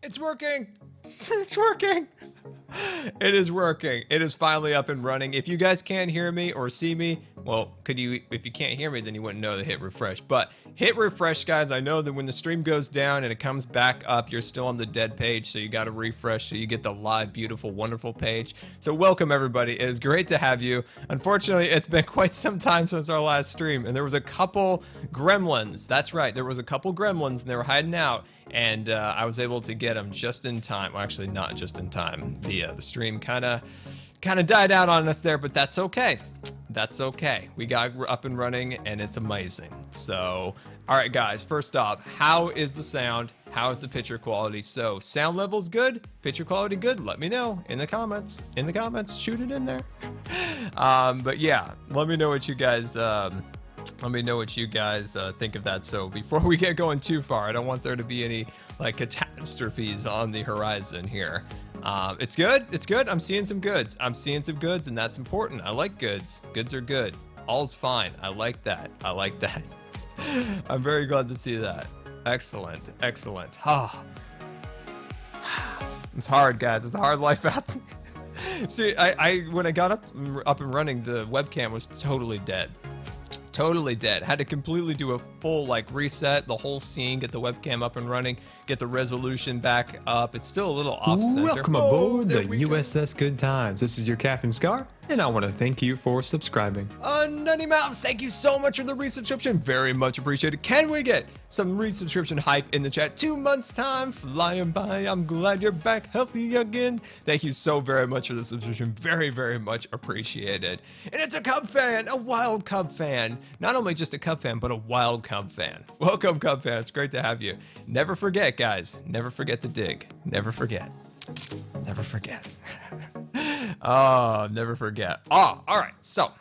It's working. It's working. It is working. It is finally up and running. If you guys can't hear me or see me, well, if you can't hear me, then you wouldn't know to hit refresh. But hit refresh, guys. I know that when the stream goes down and it comes back up, you're still on the dead page, so you got to refresh so you get the live, beautiful, wonderful page. So welcome, everybody. It is great to have you. Unfortunately, it's been quite some time since our last stream, and there was a couple gremlins. That's right. There was a couple gremlins, and they were hiding out. And I was able to get them just in time. Well, actually, not just in time. The stream kind of died out on us there, but that's okay. That's okay. We got up and running, and it's amazing. So, all right, guys. First off, how is the sound? How is the picture quality? So, sound level's good. Picture quality good. Let me know in the comments. In the comments, shoot it in there. But yeah, let me know what you guys. Let me know what you guys think of that. So before we get going too far, I don't want there to be any like catastrophes on the horizon here. It's good. It's good. I'm seeing some goods. I'm seeing some goods, and that's important. I like goods. Goods are good. All's fine. I like that. I like that. I'm very glad to see that. Excellent. Excellent. Oh. It's hard, guys. It's a hard life out there. See, when I got up and running, the webcam was totally dead. Totally dead. Had to completely do a full like reset, the whole scene, get the webcam up and running, get the resolution back up. It's still a little off center. Welcome aboard the USS Good Times. This is your Captain Scar, and I want to thank you for subscribing. Nutty Mouse, thank you so much for the resubscription. Very much appreciated. Can we get some resubscription hype in the chat? 2 months time flying by. I'm glad you're back healthy again. Thank you so very much for the subscription. Very, very much appreciated. And it's a Cub fan, a wild Cub fan. Not only just a Cub fan, but a wild Cub fan. Welcome, Cub fan. It's great to have you. Never forget, guys. Never forget to dig. Never forget. Never forget. Oh, never forget. Oh, all right. So,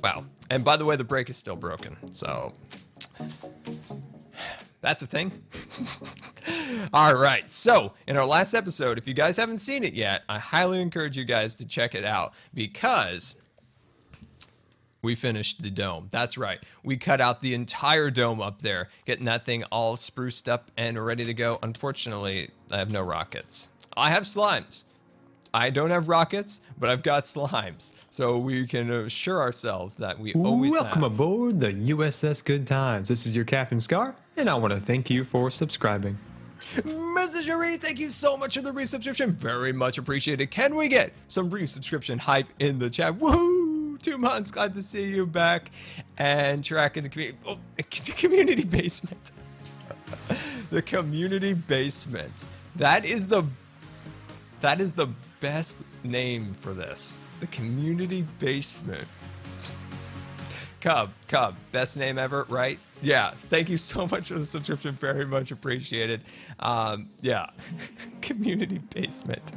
wow. And by the way, the brake is still broken. So, that's a thing. All right. So, in our last episode, if you guys haven't seen it yet, I highly encourage you guys to check it out because we finished the dome. That's right. We cut out the entire dome up there, getting that thing all spruced up and ready to go. Unfortunately, I have no rockets. I have slimes. I don't have rockets, but I've got slimes. So we can assure ourselves that we always Welcome aboard the USS Good Times. This is your Captain Scar, and I want to thank you for subscribing. Messagery, thank you so much for the resubscription. Very much appreciated. Can we get some resubscription hype in the chat? Woohoo! 2 months, glad to see you back and tracking the community. Oh, the community basement. The community basement. That is the best name for this. The community basement. Cub, best name ever, right? Yeah, thank you so much for the subscription. Very much appreciated. Yeah, community basement.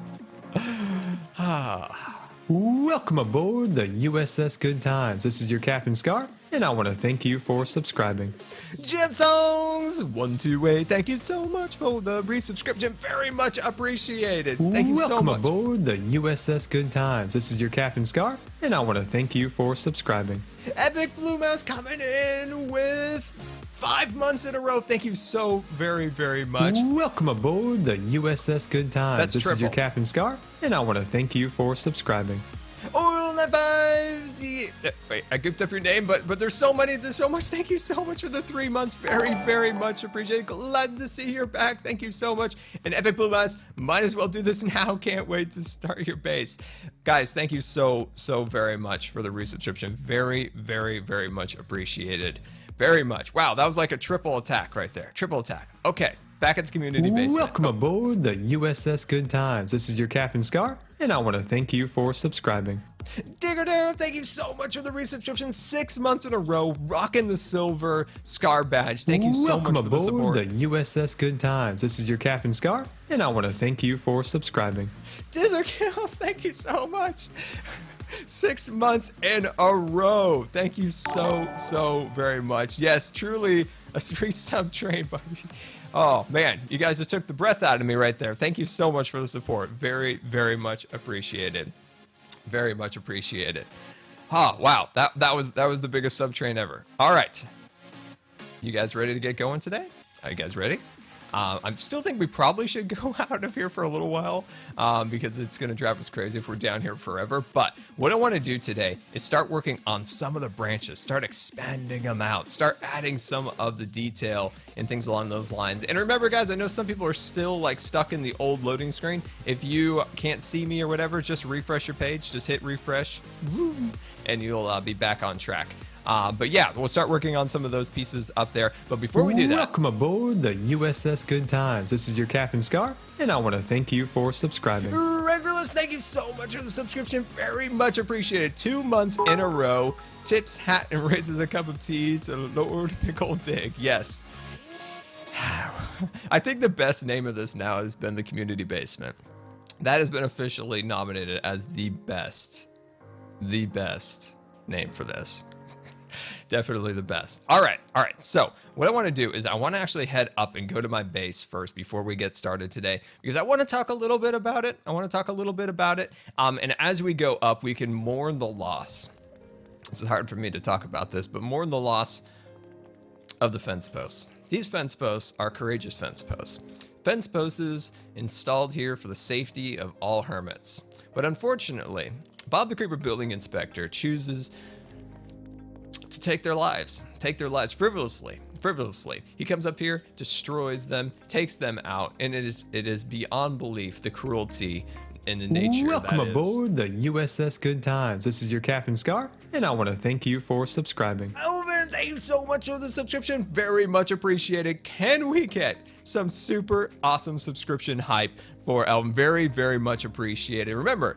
Welcome aboard the USS Good Times. This is your Captain Scar, and I want to thank you for subscribing. Jam Songs 128, thank you so much for the resubscription. Very much appreciated. Thank you so much. Welcome aboard the USS Good Times. This is your Captain Scar, and I want to thank you for subscribing. Epic Blue Mouse coming in with 5 months in a row. Thank you so very, very much. Welcome aboard the USS Good Times. That's this triple. is your Captain Scar, and I want to thank you for subscribing. Oil Net Vibes. Wait, I goofed up your name, but there's so many. There's so much. Thank you so much for the 3 months. Very, very much appreciated. Glad to see you back. Thank you so much. And Epic Blue Mouse, might as well do this now. Can't wait to start your base. Guys, thank you so very much for the resubscription. Very, very, very much appreciated. Very much. Wow, that was like a triple attack right there. Triple attack. Okay, back at the community basement. Welcome aboard the USS Good Times. This is your Captain Scar, and I want to thank you for subscribing. Digger Down, thank you so much for the resubscription. 6 months in a row, rocking the silver Scar badge. Thank you so much for the support. Welcome aboard the USS Good Times. This is your Captain Scar, and I want to thank you for subscribing. Dizzer Kills, thank you so much. 6 months in a row. Thank you so very much. Yes, truly a street sub train, buddy. Oh man, you guys just took the breath out of me right there. Thank you so much for the support. Very, very much appreciated. Very much appreciated. Oh wow, that was the biggest sub train ever. All right, you guys ready to get going today? Are you guys ready? I still think we probably should go out of here for a little while because it's going to drive us crazy if we're down here forever. But what I want to do today is start working on some of the branches, start expanding them out, start adding some of the detail and things along those lines. And remember, guys, I know some people are still like stuck in the old loading screen. If you can't see me or whatever, just refresh your page, just hit refresh, and you'll be back on track. But yeah, we'll start working on some of those pieces up there. But before we do that, welcome aboard the USS Good Times. This is your Captain Scar, and I want to thank you for subscribing. Regulars, thank you so much for the subscription. Very much appreciated. 2 months in a row. Tips hat and raises a cup of tea. So Lord Pickle Dig. Yes. I think the best name of this now has been the Community Basement. That has been officially nominated as the best name for this. Definitely the best. All right. So what I want to do is I want to actually head up and go to my base first before we get started today, because I want to talk a little bit about it. And as we go up, we can mourn the loss. It's hard for me to talk about this, but mourn the loss of the fence posts. These fence posts are courageous fence posts. Fence posts installed here for the safety of all hermits. But unfortunately, Bob the Creeper Building Inspector chooses to take their lives frivolously. He comes up here, destroys them, takes them out, and it is beyond belief the cruelty and the nature welcome that aboard the USS Good Times. This is your Captain Scar, and I want to thank you for subscribing. Elvin, thank you so much for the subscription. Very much appreciated. Can we get some super awesome subscription hype for Elvin? Very, very much appreciated. Remember,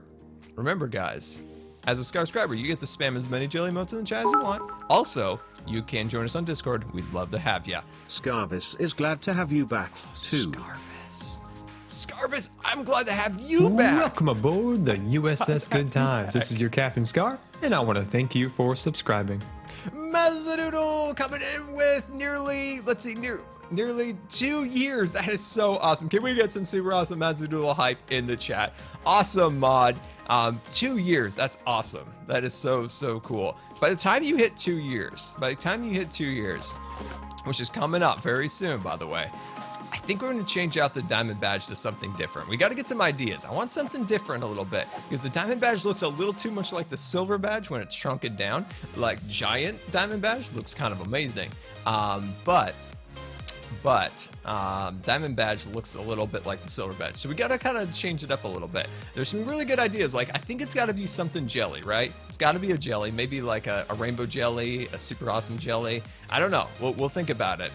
guys, as a subscriber, you get to spam as many jelly emotes in the chat as you want. Also, you can join us on Discord. We'd love to have ya. Scarvis is glad to have you back, too. Scarvis, I'm glad to have you back. Welcome aboard the USS Good Times. This is your Captain Scar, and I want to thank you for subscribing. Mazzadoodle coming in with nearly 2 years. That is so awesome. Can we get some super awesome Mazzadoodle hype in the chat? Awesome mod. 2 years. That's awesome. That is so cool. By the time you hit 2 years, which is coming up very soon, by the way, I think we're going to change out the diamond badge to something different. We got to get some ideas. I want something different a little bit, because the diamond badge looks a little too much like the silver badge when it's shrunken down. Like giant diamond badge looks kind of amazing. But diamond badge looks a little bit like the silver badge, so we gotta kind of change it up a little bit. There's some really good ideas. Like, I think it's got to be something jelly, right? It's got to be a jelly, maybe like a rainbow jelly, a super awesome jelly. I don't know. We'll think about it.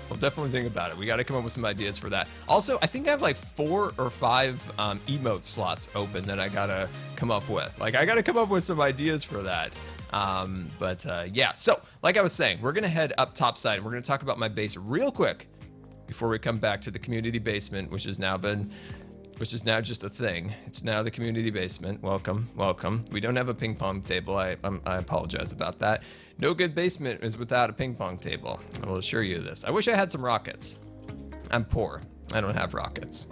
We'll definitely think about it. We got to come up with some ideas for that. Also, I think I have like 4 or 5 emote slots open that I gotta come up with. Like, I gotta come up with some ideas for that. Yeah, so like I was saying, we're gonna head up topside and we're gonna talk about my base real quick before we come back to the community basement, which is now just a thing. It's now the community basement. Welcome. We don't have a ping pong table. I apologize about that. No good basement is without a ping pong table. I will assure you this. I wish I had some rockets. I'm poor. I don't have rockets.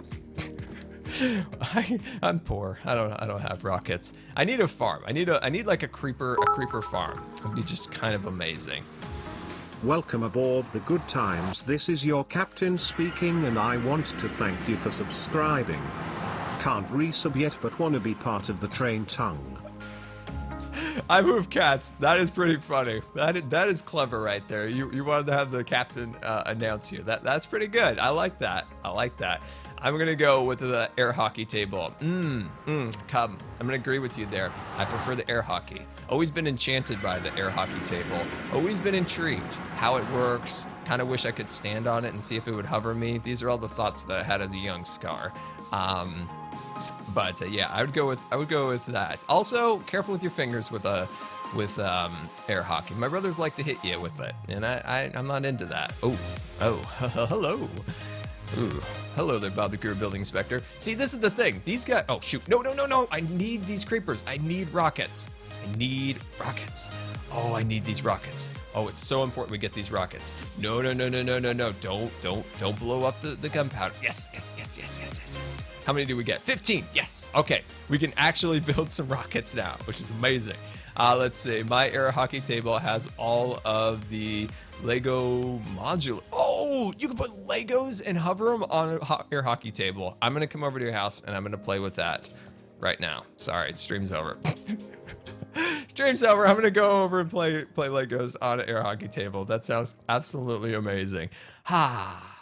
I'm poor. I don't have rockets. I need a farm. I need like a creeper farm. It'd be just kind of amazing. Welcome aboard the Good Times. This is your captain speaking, and I want to thank you for subscribing. Can't resub yet, but want to be part of the train tongue. I move cats. That is pretty funny. That is clever right there. You wanted to have the captain announce you. That's pretty good. I like that. I'm gonna go with the air hockey table. Come. I'm gonna agree with you there. I prefer the air hockey. Always been enchanted by the air hockey table. Always been intrigued how it works. Kind of wish I could stand on it and see if it would hover me. These are all the thoughts that I had as a young Scar. Yeah, I would go with that. Also, careful with your fingers with air hockey. My brothers like to hit you with it, and I'm not into that. Oh, hello. Ooh, hello there, Bob the Creeper Building Inspector. See, this is the thing. These guys. Oh shoot! No! I need these creepers. I need rockets. Oh, I need these rockets. Oh, it's so important we get these rockets. No. Don't blow up the gunpowder. Yes. How many do we get? 15. Yes. Okay. We can actually build some rockets now, which is amazing. Let's see. My air hockey table has all of the Lego modular. Oh, Ooh, you can put Legos and hover them on a air hockey table. I'm gonna come over to your house and I'm gonna play with that right now. Sorry, stream's over. Stream's over. I'm gonna go over and play Legos on an air hockey table. That sounds absolutely amazing.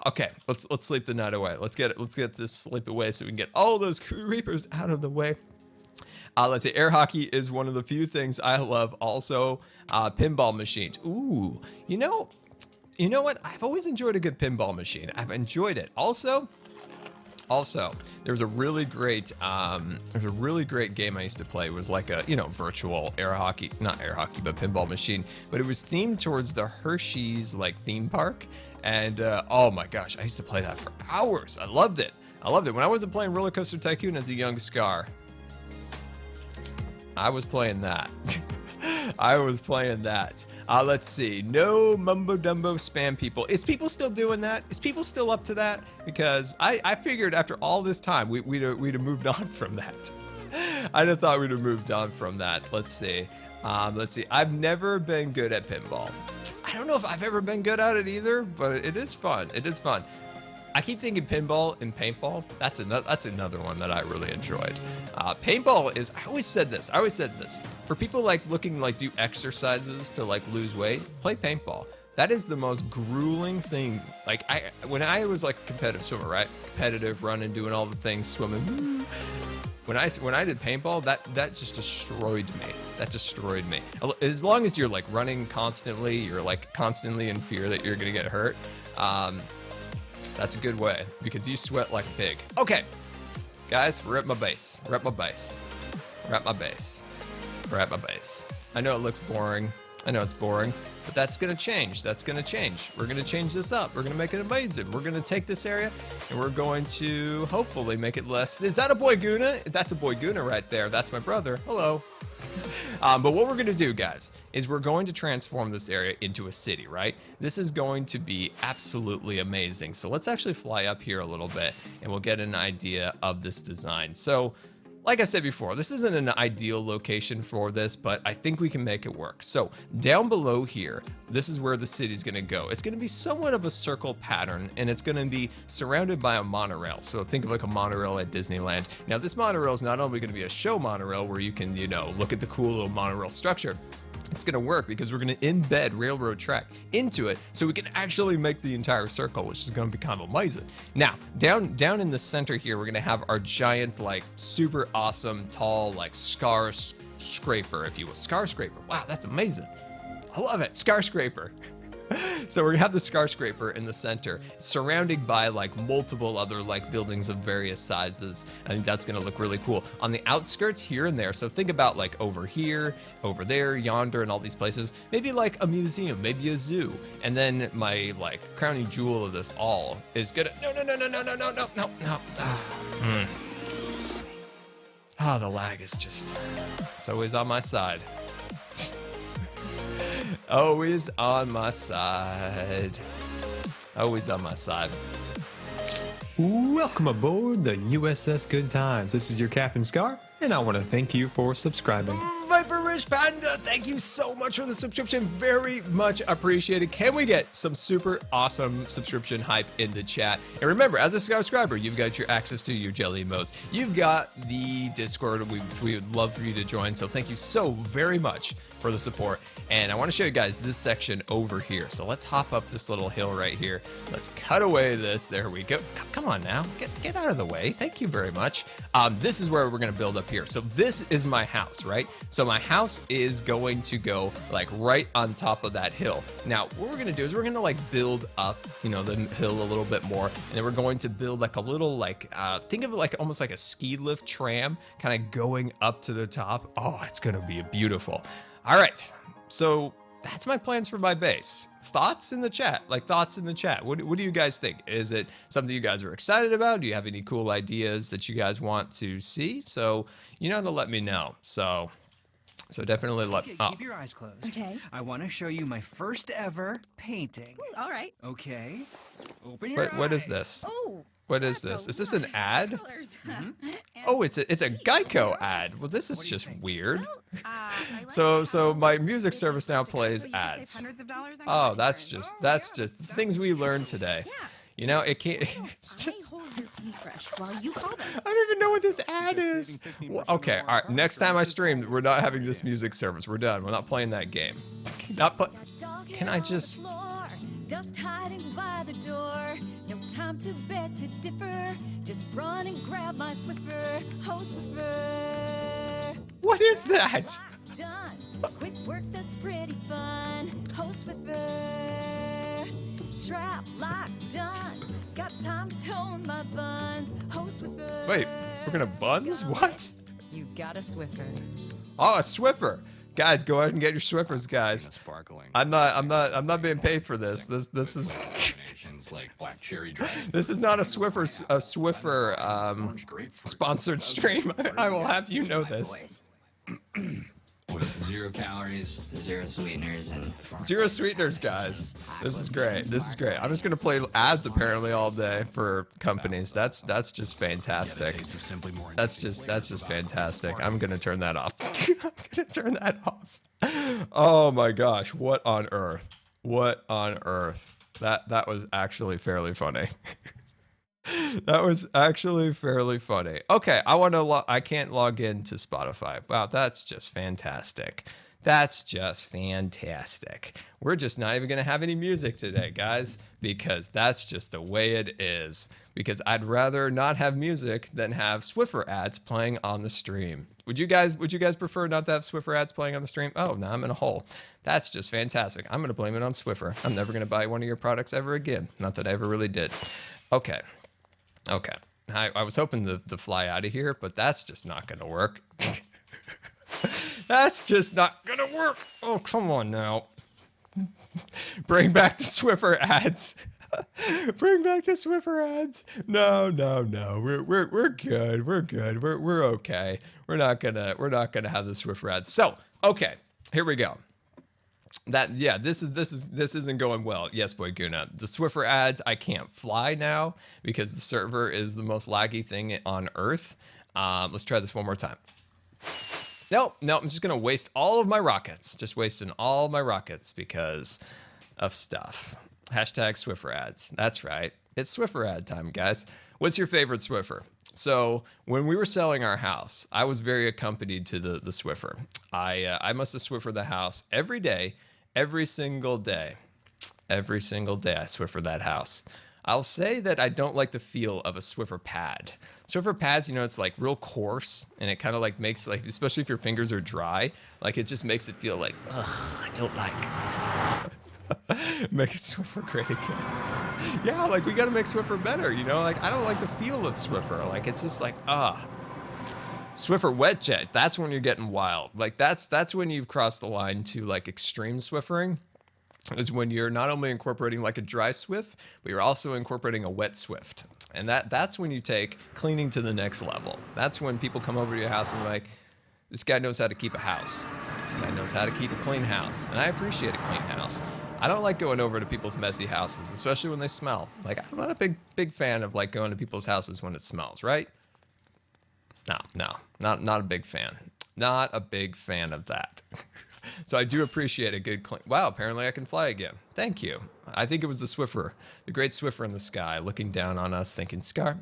Okay, let's sleep the night away. Let's get this sleep away so we can get all those creepers out of the way. Let's see, air hockey is one of the few things I love. Also, pinball machines. Ooh, you know what? I've always enjoyed a good pinball machine. I've enjoyed it. Also, there's a really great game I used to play. It was like a, virtual not air hockey, but pinball machine. But it was themed towards the Hershey's like theme park. And oh my gosh, I used to play that for hours. I loved it. When I wasn't playing Roller Coaster Tycoon as a young Scar, I was playing that. Let's see. No mumbo dumbo spam people. Is people still doing that? Is people still up to that? Because I figured after all this time we'd have moved on from that. I'd have thought we'd have moved on from that. Let's see. I've never been good at pinball. I don't know if I've ever been good at it either, but it is fun. I keep thinking pinball and paintball. That's another one that I really enjoyed. Paintball is. I always said this. For people looking do exercises to lose weight, play paintball. That is the most grueling thing. When I was a competitive swimmer, right? Competitive running, doing all the things, swimming. When I did paintball, that just destroyed me. As long as you're running constantly, you're constantly in fear that you're gonna get hurt. That's a good way because you sweat like a pig. Okay, guys, we're at my base. I know it looks boring. I know it's boring, but that's gonna change. We're gonna change this up. We're gonna make it amazing. We're gonna take this area and we're going to hopefully make it less. Is that a boy Guna? That's a boy Guna right there. That's my brother. Hello. But what we're going to do, guys, is we're going to transform this area into a city, right? This is going to be absolutely amazing. So let's actually fly up here a little bit and we'll get an idea of this design. So like I said before, this isn't an ideal location for this, but I think we can make it work. So down below here, this is where the city's gonna go. It's gonna be somewhat of a circle pattern, and it's gonna be surrounded by a monorail. So think of a monorail at Disneyland. Now this monorail is not only gonna be a show monorail where you can, look at the cool little monorail structure. It's gonna work because we're gonna embed railroad track into it so we can actually make the entire circle, which is gonna be kind of amazing. Now, down in the center here, we're gonna have our giant, super awesome, tall, scar scraper, if you will. Scar scraper. Wow, that's amazing. I love it. Scar scraper. So we're gonna have the scar scraper in the center, surrounded by multiple other buildings of various sizes. I think that's gonna look really cool. On the outskirts here and there, so think about over here, over there, yonder, and all these places. Maybe a museum, maybe a zoo. And then my crowning jewel of this all is gonna no. The lag is just, it's always on my side. Always on my side. Welcome aboard the USS Good Times. This is your Captain Scar, and I want to thank you for subscribing. Viperish Panda, thank you so much for the subscription. Very much appreciated. Can we get some super awesome subscription hype in the chat? And remember, as a subscriber, you've got your access to your jelly emotes. You've got the Discord, we would love for you to join. So thank you so very much for the support. And I want to show you guys this section over here. So let's hop up this little hill right here. Let's cut away this. There we go. Come on now, get out of the way. Thank you very much. This is where we're gonna build up here. So this is my house, right? So my house is going to go right on top of that hill. Now, what we're gonna do is we're gonna build up, the hill a little bit more, and then we're going to build a little think of it almost like a ski lift tram, kind of going up to the top. Oh, it's gonna be beautiful. All right, so that's my plans for my base. Thoughts in the chat? What do you guys think? Is it something you guys are excited about? Do you have any cool ideas that you guys want to see? So, to let me know. So definitely keep your eyes closed. Okay. I want to show you my first ever painting. Ooh, all right. Okay. Open your eyes. What is this? Oh. What is this? Is this an ad? Oh, it's a Geico ad. Well, this is just weird. So my music service now plays ads. Oh, that's just the things we learned today. You know, it can't. It's just. I don't even know what this ad is. Well, okay, all right. Next time I stream, we're not having this music service. We're done. We're not playing that game. Can I just? Dust hiding by the door. No time to beg to differ. Just run and grab my Swiffer. Oh, Swiffer. What is that? Done. Quick work that's pretty fun. Oh, Swiffer. Trap lock done. Got time to tone my buns. Oh, Swiffer. Wait, we're gonna buns? What? You got a Swiffer. Oh, a Swiffer. Guys, go ahead and get your Swiffers, guys. I'm not being paid for this. This is this is not a Swiffer sponsored stream. I will have you know this. With 0 calories, 0 sweeteners, and 0 sweeteners, guys. This is great. This is great. I'm just gonna play ads apparently all day for companies. That's just fantastic. That's just fantastic. I'm gonna turn that off. I'm gonna turn that off. Oh my gosh! What on earth? What on earth? That was actually fairly funny. That was actually fairly funny. Okay, I can't log into Spotify. Wow, that's just fantastic. That's just fantastic. We're just not even gonna have any music today, guys, because that's just the way it is. Because I'd rather not have music than have Swiffer ads playing on the stream. Would you guys prefer not to have Swiffer ads playing on the stream? Oh, now I'm in a hole. That's just fantastic. I'm gonna blame it on Swiffer. I'm never gonna buy one of your products ever again. Not that I ever really did. Okay. I was hoping to fly out of here, but that's just not gonna work. That's just not gonna work. Oh, come on now. Bring back the Swiffer ads. Bring back the Swiffer ads. No. We're good. We're okay. We're not gonna have the Swiffer ads. So, okay, here we go. This isn't going well. Yes, boy Guna. The Swiffer ads, I can't fly now because the server is the most laggy thing on Earth. Let's try this one more time. Nope, I'm just gonna waste all of my rockets. Just wasting all my rockets because of stuff. Hashtag Swiffer ads. That's right. It's Swiffer ad time, guys. What's your favorite Swiffer? So when we were selling our house, I was very accompanied to the Swiffer. I must have Swiffered the house every day, every single day. Every single day I Swiffer that house. I'll say that I don't like the feel of a Swiffer pad. Swiffer pads, you know, it's like real coarse and it kind of like makes like, especially if your fingers are dry, like it just makes it feel like, ugh, I don't like. Make Swiffer great again. Yeah, like we gotta make Swiffer better, you know? Like I don't like the feel of Swiffer. Like it's just like, Swiffer wet jet, that's when you're getting wild. Like that's when you've crossed the line to like extreme Swiffering. Is when you're not only incorporating like a dry Swift, but you're also incorporating a wet Swift. And that's when you take cleaning to the next level. That's when people come over to your house and like, this guy knows how to keep a house. This guy knows how to keep a clean house. And I appreciate a clean house. I don't like going over to people's messy houses, especially when they smell. Like, I'm not a big fan of like going to people's houses when it smells, right? No, not a big fan. Not a big fan of that. So I do appreciate a good clean. Wow, apparently I can fly again. Thank you. I think it was the Swiffer, the great Swiffer in the sky, looking down on us, thinking, Scar,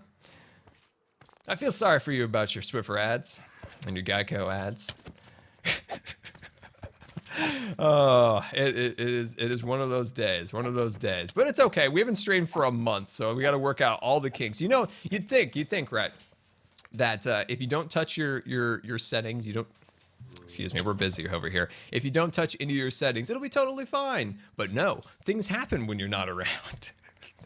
I feel sorry for you about your Swiffer ads and your Geico ads. Oh, it is one of those days, but it's okay. We haven't streamed for a month, so we got to work out all the kinks. You know, you'd think, right, that if you don't touch your settings, you don't. Excuse me, we're busy over here. If you don't touch any of your settings, it'll be totally fine. But no, things happen when you're not around.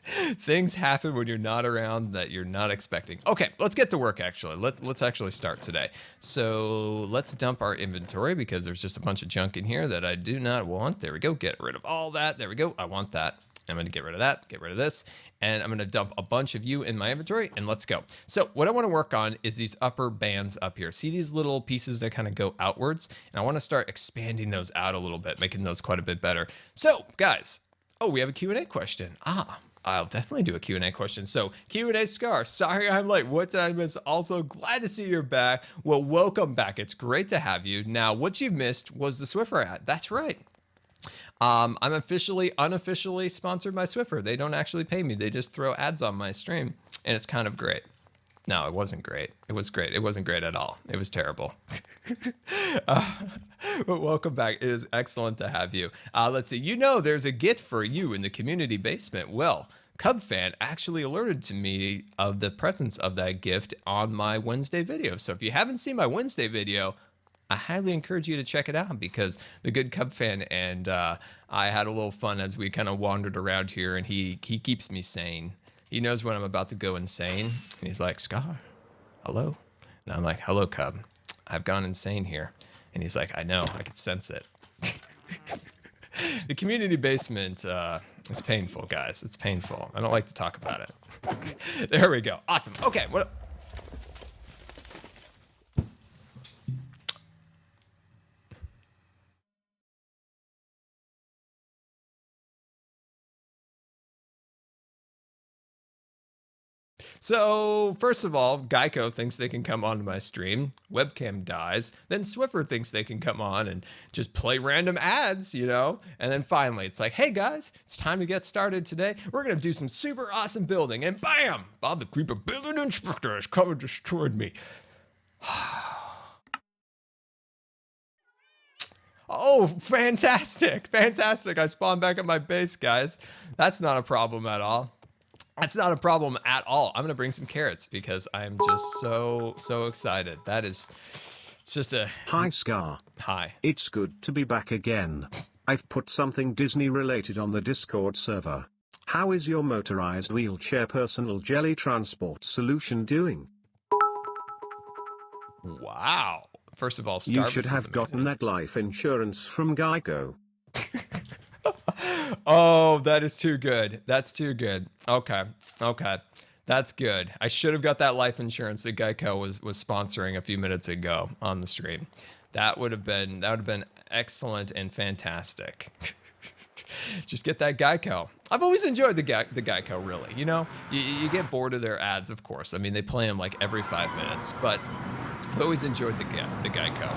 Things happen when you're not around that you're not expecting. Okay, let's get to work actually. Let's actually start today. So let's dump our inventory because there's just a bunch of junk in here that I do not want. There we go, get rid of all that. There we go, I want that. I'm gonna get rid of that, get rid of this, and I'm gonna dump a bunch of you in my inventory and let's go. So what I wanna work on is these upper bands up here. See these little pieces that kind of go outwards? And I wanna start expanding those out a little bit, making those quite a bit better. So guys, oh, we have a Q&A question. I'll definitely do a Q&A question. So Q&A Scar, sorry I'm late. What did I miss? Also glad to see you're back. Well, welcome back. It's great to have you. Now, what you've missed was the Swiffer ad. That's right. I'm unofficially sponsored by Swiffer. They don't actually pay me. They just throw ads on my stream, and it's kind of great. No, it wasn't great. It was great. It wasn't great at all. It was terrible. But welcome back. It is excellent to have you. Let's see. You know, there's a gift for you in the community basement. Well, Cub fan actually alerted to me of the presence of that gift on my Wednesday video. So if you haven't seen my Wednesday video, I highly encourage you to check it out because the good Cub fan and I had a little fun as we kind of wandered around here, and he keeps me sane. He knows when I'm about to go insane, and he's like, Scar, hello. And I'm like, hello, Cub. I've gone insane here. And he's like, I know, I can sense it. The community basement is painful, guys. It's painful. I don't like to talk about it. There we go. Awesome. Okay, what? So, first of all, Geico thinks they can come onto my stream, webcam dies, then Swiffer thinks they can come on and just play random ads, you know? And then finally, it's like, hey guys, it's time to get started today. We're gonna do some super awesome building, and bam! Bob the Creeper Building Inspector has come and destroyed me. Oh, fantastic, fantastic. I spawned back at my base, guys. That's not a problem at all. That's not a problem at all. I'm gonna bring some carrots because I'm just so excited. That is, it's just a... Hi Scar. Hi. It's good to be back again. I've put something Disney related on the Discord server. How is your motorized wheelchair personal jelly transport solution doing? Wow. First of all, you should have gotten that life insurance from Geico. Oh, that is too good. That's too good. Okay. Okay. That's good. I should have got that life insurance that Geico was sponsoring a few minutes ago on the stream. That would have been excellent and fantastic. Just get that Geico. I've always enjoyed the Geico, really. You know, you get bored of their ads, of course. I mean, they play them like every 5 minutes, but I always enjoyed the Geico.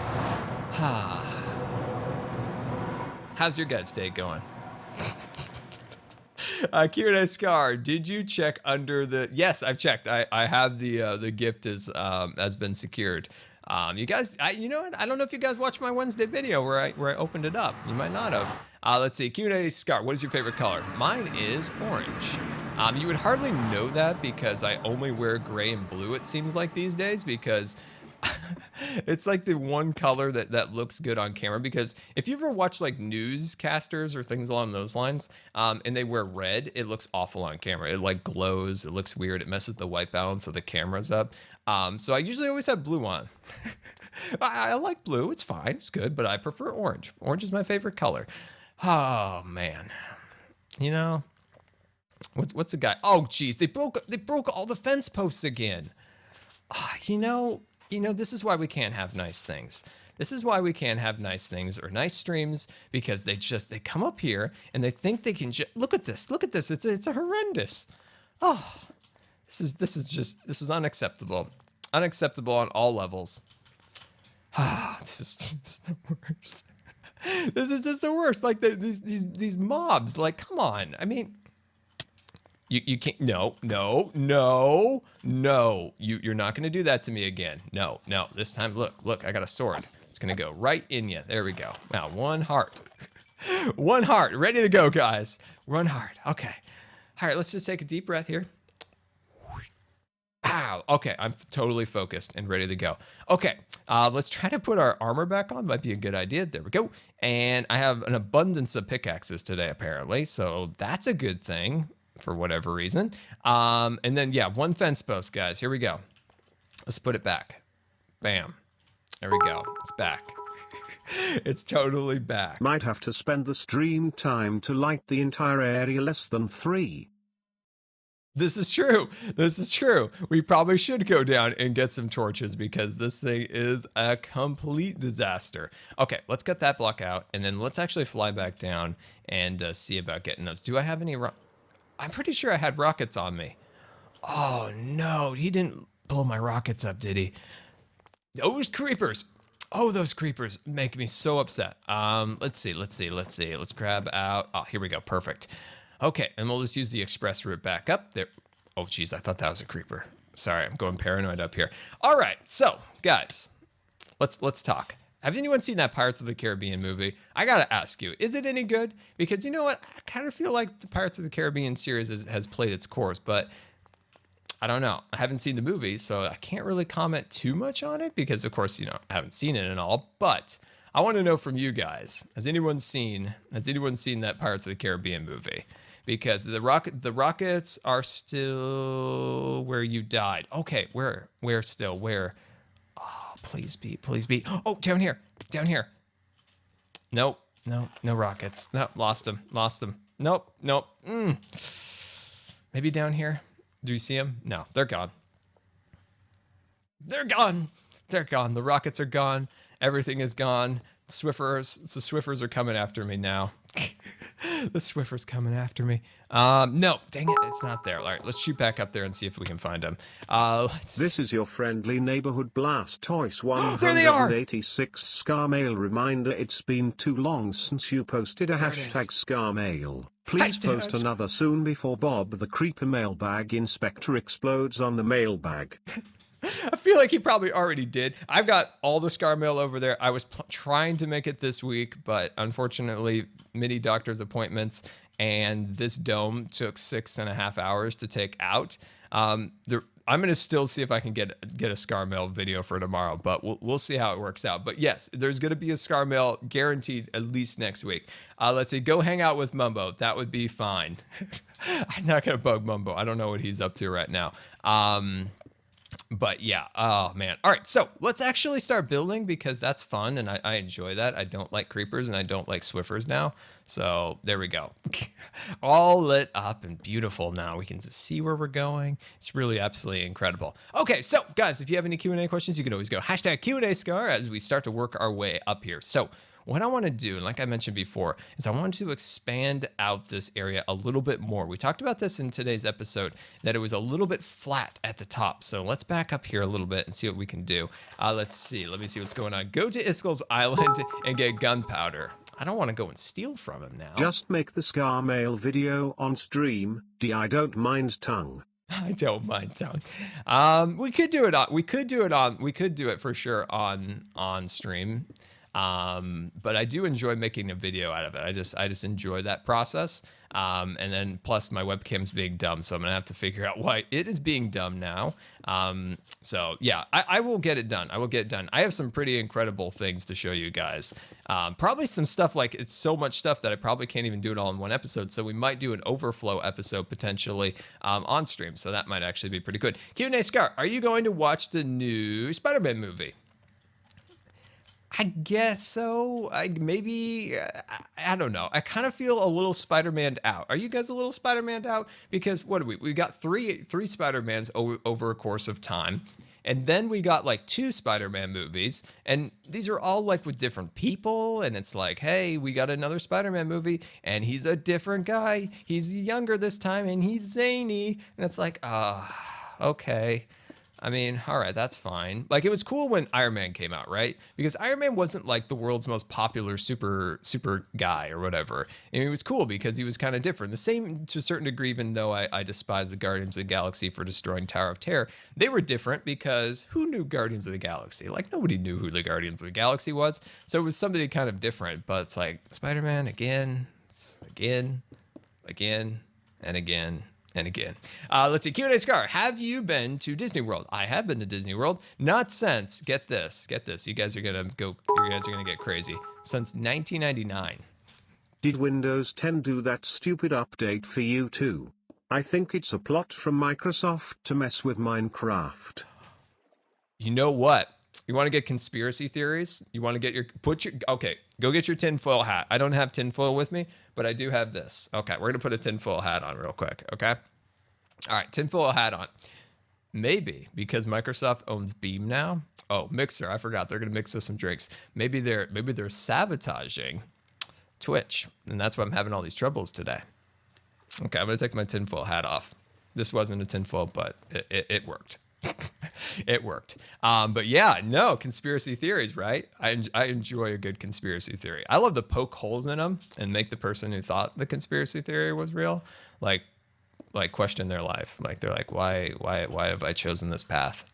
How's your guys' day going? Q&A Scar, did you check under the... Yes, I've checked. I have the gift has been secured. You guys, you know what? I don't know if you guys watched my Wednesday video where I opened it up. You might not have. Let's see. Q&A Scar, what is your favorite color? Mine is orange. You would hardly know that because I only wear gray and blue, it seems like these days, because it's like the one color that looks good on camera. Because if you ever watch like newscasters or things along those lines, and they wear red, it looks awful on camera. It like glows, it looks weird, it messes the white balance of the cameras up. So I usually always have blue on. I like blue, it's fine, it's good, but I prefer orange. Orange is my favorite color. Oh man, you know, what's a guy? Oh geez, they broke all the fence posts again. You know, this is why we can't have nice things. This is why we can't have nice things or nice streams, because they come up here and they think they can look at this. It's a horrendous. Oh, this is unacceptable. Unacceptable on all levels. This is just the worst. This is just the worst. Like these mobs, like, come on. I mean, you can't, no. You're not going to do that to me again. No. This time, look, I got a sword. It's going to go right in you. There we go. Now, one heart. One heart. Ready to go, guys. One heart. Okay. All right, let's just take a deep breath here. Ow. Okay, I'm totally focused and ready to go. Okay, let's try to put our armor back on. Might be a good idea. There we go. And I have an abundance of pickaxes today, apparently. So that's a good thing for whatever reason. And then, yeah, one fence post, guys. Here we go. Let's put it back. Bam. There we go. It's back. It's totally back. Might have to spend the stream time to light the entire area less than 3. This is true. This is true. We probably should go down and get some torches because this thing is a complete disaster. Okay, let's get that block out, and then let's actually fly back down and see about getting those. Do I have any... I'm pretty sure I had rockets on me. Oh no, he didn't blow my rockets up, did he? Those creepers. Oh, those creepers make me so upset. Let's see. Let's grab out. Oh, here we go. Perfect. Okay, and we'll just use the express route back up there. Oh, geez, I thought that was a creeper. Sorry, I'm going paranoid up here. All right, so guys, let's talk. Have anyone seen that Pirates of the Caribbean movie? I gotta ask you, is it any good? Because you know what, I kind of feel like the Pirates of the Caribbean series has played its course, but I don't know. I haven't seen the movie, so I can't really comment too much on it because, of course, you know, I haven't seen it and all. But I want to know from you guys: has anyone seen that Pirates of the Caribbean movie? Because the rockets are still where you died. Okay, where still? Where? Oh, please be. Oh, down here. Nope, no rockets. Nope, lost them. Nope. Maybe down here. Do you see them? No, they're gone. They're gone. The rockets are gone. Everything is gone. The Swiffers are coming after me now. The Swiffer's coming after me. No, dang it, it's not there. All right, let's shoot back up there and see if we can find them. This is your friendly neighborhood Blastoise There they are! 186 Scarmail reminder. It's been too long since you posted a hashtag Scarmail. Please post another soon before Bob the Creeper mailbag inspector explodes on the mailbag. I feel like he probably already did. I've got all the Scar mail over there. I was trying to make it this week, but unfortunately, many doctor's appointments and this dome took 6.5 hours to take out. I'm gonna still see if I can get a Scar mail video for tomorrow, but we'll see how it works out. But yes, there's gonna be a Scar mail guaranteed at least next week. Let's see, go hang out with Mumbo. That would be fine. I'm not gonna bug Mumbo. I don't know what he's up to right now. But yeah, oh man. All right, so let's actually start building because that's fun and I enjoy that. I don't like creepers and I don't like Swiffers now. So there we go. All lit up and beautiful now. We can see where we're going. It's really absolutely incredible. Okay, so guys, if you have any Q&A questions, you can always go hashtag Q&A_Scar as we start to work our way up here. So what I want to do, and like I mentioned before, is I want to expand out this area a little bit more. We talked about this in today's episode, that it was a little bit flat at the top. So let's back up here a little bit and see what we can do. Let me see what's going on. Go to Iskel's Island and get gunpowder. I don't want to go and steal from him now. Just make the Scar mail video on stream. I don't mind tongue. I don't mind tongue. We could do it for sure on stream. But I do enjoy making a video out of it. I just enjoy that process. And then plus my webcam's being dumb, so I'm gonna have to figure out why it is being dumb now. So yeah, I will get it done. I have some pretty incredible things to show you guys. Probably some stuff like it's so much stuff that I probably can't even do it all in one episode. So we might do an overflow episode potentially on stream. So that might actually be pretty good. Q&A Scar, are you going to watch the new Spider-Man movie? I guess so. I don't know. I kind of feel a little Spider-Man out. Are you guys a little Spider-Man out? Because what do we got three Spider-Mans over a course of time. And then we got like 2 Spider-Man movies, and these are all like with different people, and it's like, hey, we got another Spider-Man movie, and he's a different guy. He's younger this time, and he's zany. And it's like, okay. I mean, all right, that's fine. Like, it was cool when Iron Man came out, right? Because Iron Man wasn't like the world's most popular super guy or whatever. And it was cool because he was kind of different. The same to a certain degree, even though I despise the Guardians of the Galaxy for destroying Tower of Terror. They were different because who knew Guardians of the Galaxy? Like, nobody knew who the Guardians of the Galaxy was. So it was somebody kind of different. But it's like Spider-Man again, and again. And again, let's see. Q&A Scar, have you been to Disney World? I have been to Disney World. Not since, get this. You guys are gonna get crazy. Since 1999. Did Windows 10 do that stupid update for you too? I think it's a plot from Microsoft to mess with Minecraft. You know what? You want to get conspiracy theories? You want to get okay, go get your tinfoil hat. I don't have tinfoil with me, but I do have this. Okay, we're going to put a tinfoil hat on real quick, okay? All right, tinfoil hat on. Maybe because Microsoft owns Beam now. Oh, Mixer, I forgot. They're going to mix us some drinks. Maybe they're sabotaging Twitch, and that's why I'm having all these troubles today. Okay, I'm gonna take my tinfoil hat off. This wasn't a tinfoil, but it worked. It worked. But yeah, no, conspiracy theories, right? I enjoy a good conspiracy theory. I love to poke holes in them and make the person who thought the conspiracy theory was real, like question their life. Like they're like, why have I chosen this path?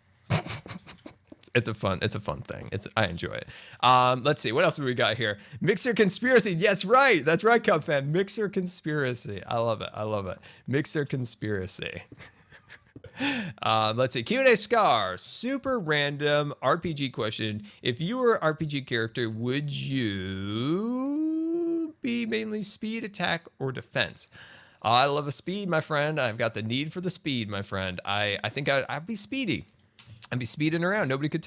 It's a fun thing. I enjoy it. Let's see, what else have we got here? Mixer conspiracy. Yes, right. That's right, Cub fan. Mixer conspiracy. I love it. Mixer conspiracy. Let's see, Q&A Scar, super random RPG question. If you were an RPG character, would you be mainly speed, attack, or defense? I love a speed, my friend. I've got the need for the speed, my friend. I think I'd be speedy. I'd be speeding around. Nobody could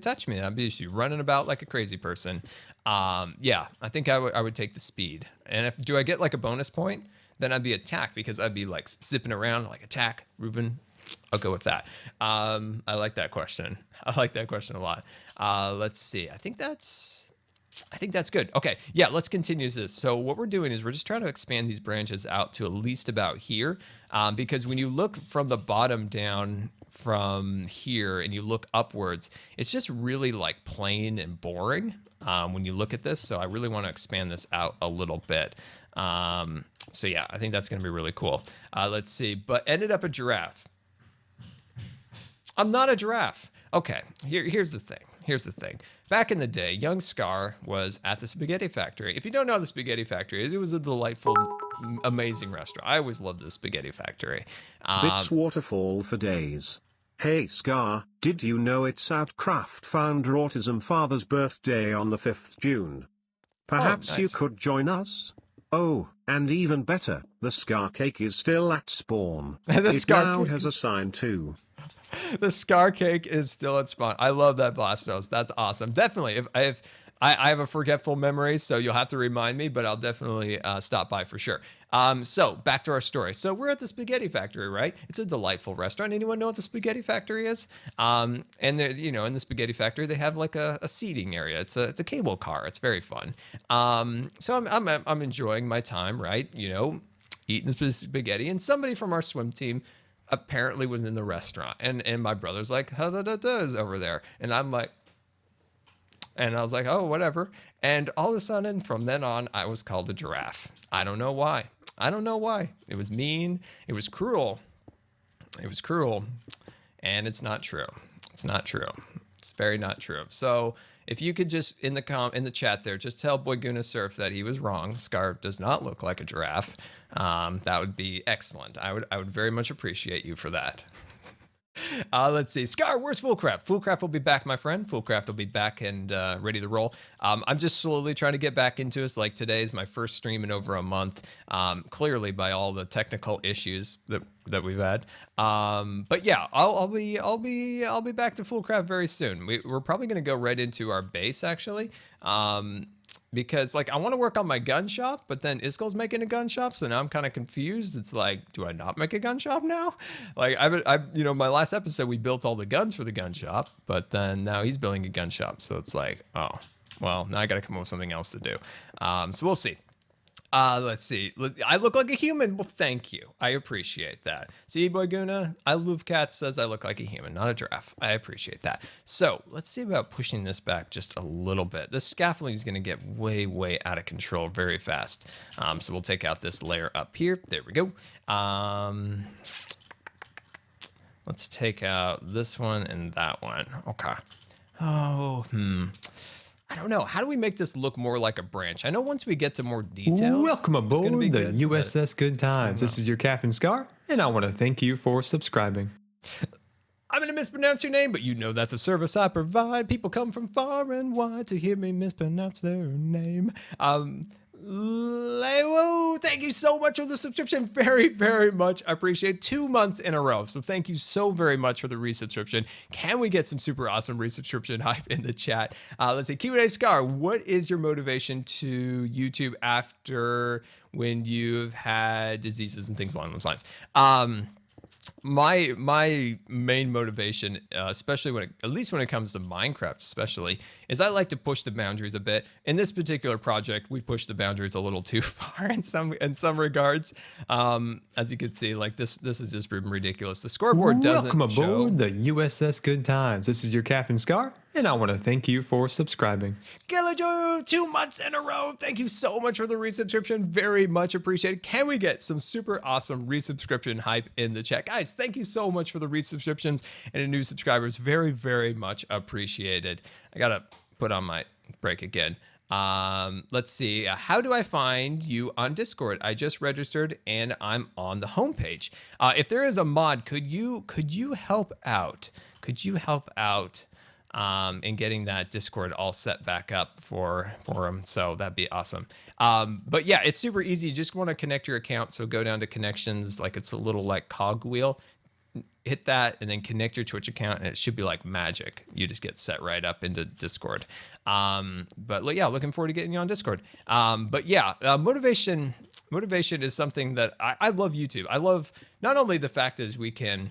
touch me. I'd be just running about like a crazy person. Yeah, I think I would take the speed. And do I get like a bonus point? Then I'd be attack, because I'd be like zipping around like attack, Reuben. I'll go with that. I like that question. I like that question a lot. Let's see. I think that's good. Okay. Yeah, let's continue this. So what we're doing is we're just trying to expand these branches out to at least about here. Because when you look from the bottom down from here and you look upwards, it's just really like plain and boring when you look at this. So I really want to expand this out a little bit. So yeah, I think that's going to be really cool. Let's see. But ended up a giraffe. I'm not a giraffe. Okay, here's the thing. Back in the day, young Scar was at the Spaghetti Factory. If you don't know what the Spaghetti Factory is, it was a delightful, amazing restaurant. I always loved the Spaghetti Factory. Bits waterfall for days. Hey Scar, did you know it's Outcraft founder Autism Father's birthday on the 5th June? Perhaps nice. you could join us? Oh, and even better, the Scar cake is still at spawn. The it Scar now cake. has a sign too. The Scar cake is still at spawn. I love that, Blastos. That's awesome. Definitely. If I have a forgetful memory, so you'll have to remind me, but I'll definitely stop by for sure. So back to our story. So we're at the Spaghetti Factory, right? It's a delightful restaurant. Anyone know what the Spaghetti Factory is? And there, you know, in the Spaghetti Factory, they have like a seating area. It's a cable car. It's very fun. So I'm enjoying my time, right? You know, eating the spaghetti, and somebody from our swim team apparently was in the restaurant, and my brother's like, how that is over there, and I'm like, and I was like, oh, whatever. And all of a sudden, from then on, I was called a giraffe. I don't know why. It was mean. It was cruel. And it's not true. It's very not true. So if you could just in the chat there, just tell Boyguna Surf that he was wrong. Scar does not look like a giraffe. That would be excellent. I would very much appreciate you for that. Let's see. Scar, where's Foolcraft? Foolcraft will be back, my friend. Foolcraft will be back and ready to roll. I'm just slowly trying to get back into this. Like today is my first stream in over a month. Clearly by all the technical issues that we've had. But yeah, I'll be back to Foolcraft very soon. We're probably gonna go right into our base actually. Because like I want to work on my gun shop, but then Iskol's making a gun shop, so now I'm kind of confused. It's like, do I not make a gun shop now? Like you know, my last episode we built all the guns for the gun shop, but then now he's building a gun shop, so it's like, oh, well, now I got to come up with something else to do. So we'll see. Let's see. I look like a human. Well, thank you. I appreciate that. See, Boyguna, I Love Cat says I look like a human, not a giraffe. I appreciate that. So let's see about pushing this back just a little bit. This scaffolding is going to get way, way out of control very fast. So we'll take out this layer up here. There we go. Let's take out this one and that one. Okay. Oh, I don't know. How do we make this look more like a branch? I know once we get to more details. Welcome it's gonna aboard be the good, USS Good Times. This is your Captain Scar, and I want to thank you for subscribing. I'm going to mispronounce your name, but you know that's a service I provide. People come from far and wide to hear me mispronounce their name. Lewo, thank you so much for the subscription. Very, very much appreciate 2 months in a row. So thank you so very much for the resubscription. Can we get some super awesome resubscription hype in the chat? Let's see, Q&A Scar, what is your motivation to YouTube after when you've had diseases and things along those lines? my main motivation, especially at least when it comes to Minecraft, especially, is I like to push the boundaries a bit. In this particular project, we push the boundaries a little too far in some regards. As you can see, like this is just ridiculous. The scoreboard doesn't Welcome show. aboard the USS Good Times. This is your Captain Scar, and I want to thank you for subscribing. Killer Joe, 2 months in a row. Thank you so much for the resubscription. Very much appreciated. Can we get some super awesome resubscription hype in the chat? Guys, thank you so much for the resubscriptions and the new subscribers. Very, very much appreciated. I got to put on my break again. Let's see. How do I find you on Discord? I just registered and I'm on the homepage. If there is a mod, could you help out? Could you help out? And getting that Discord all set back up for them. So that'd be awesome. But yeah, it's super easy. You just want to connect your account. So go down to connections, like it's a little like cog wheel, hit that and then connect your Twitch account and it should be like magic. You just get set right up into Discord. But yeah, looking forward to getting you on Discord. But yeah, motivation is something that I love YouTube. I love not only the fact is we can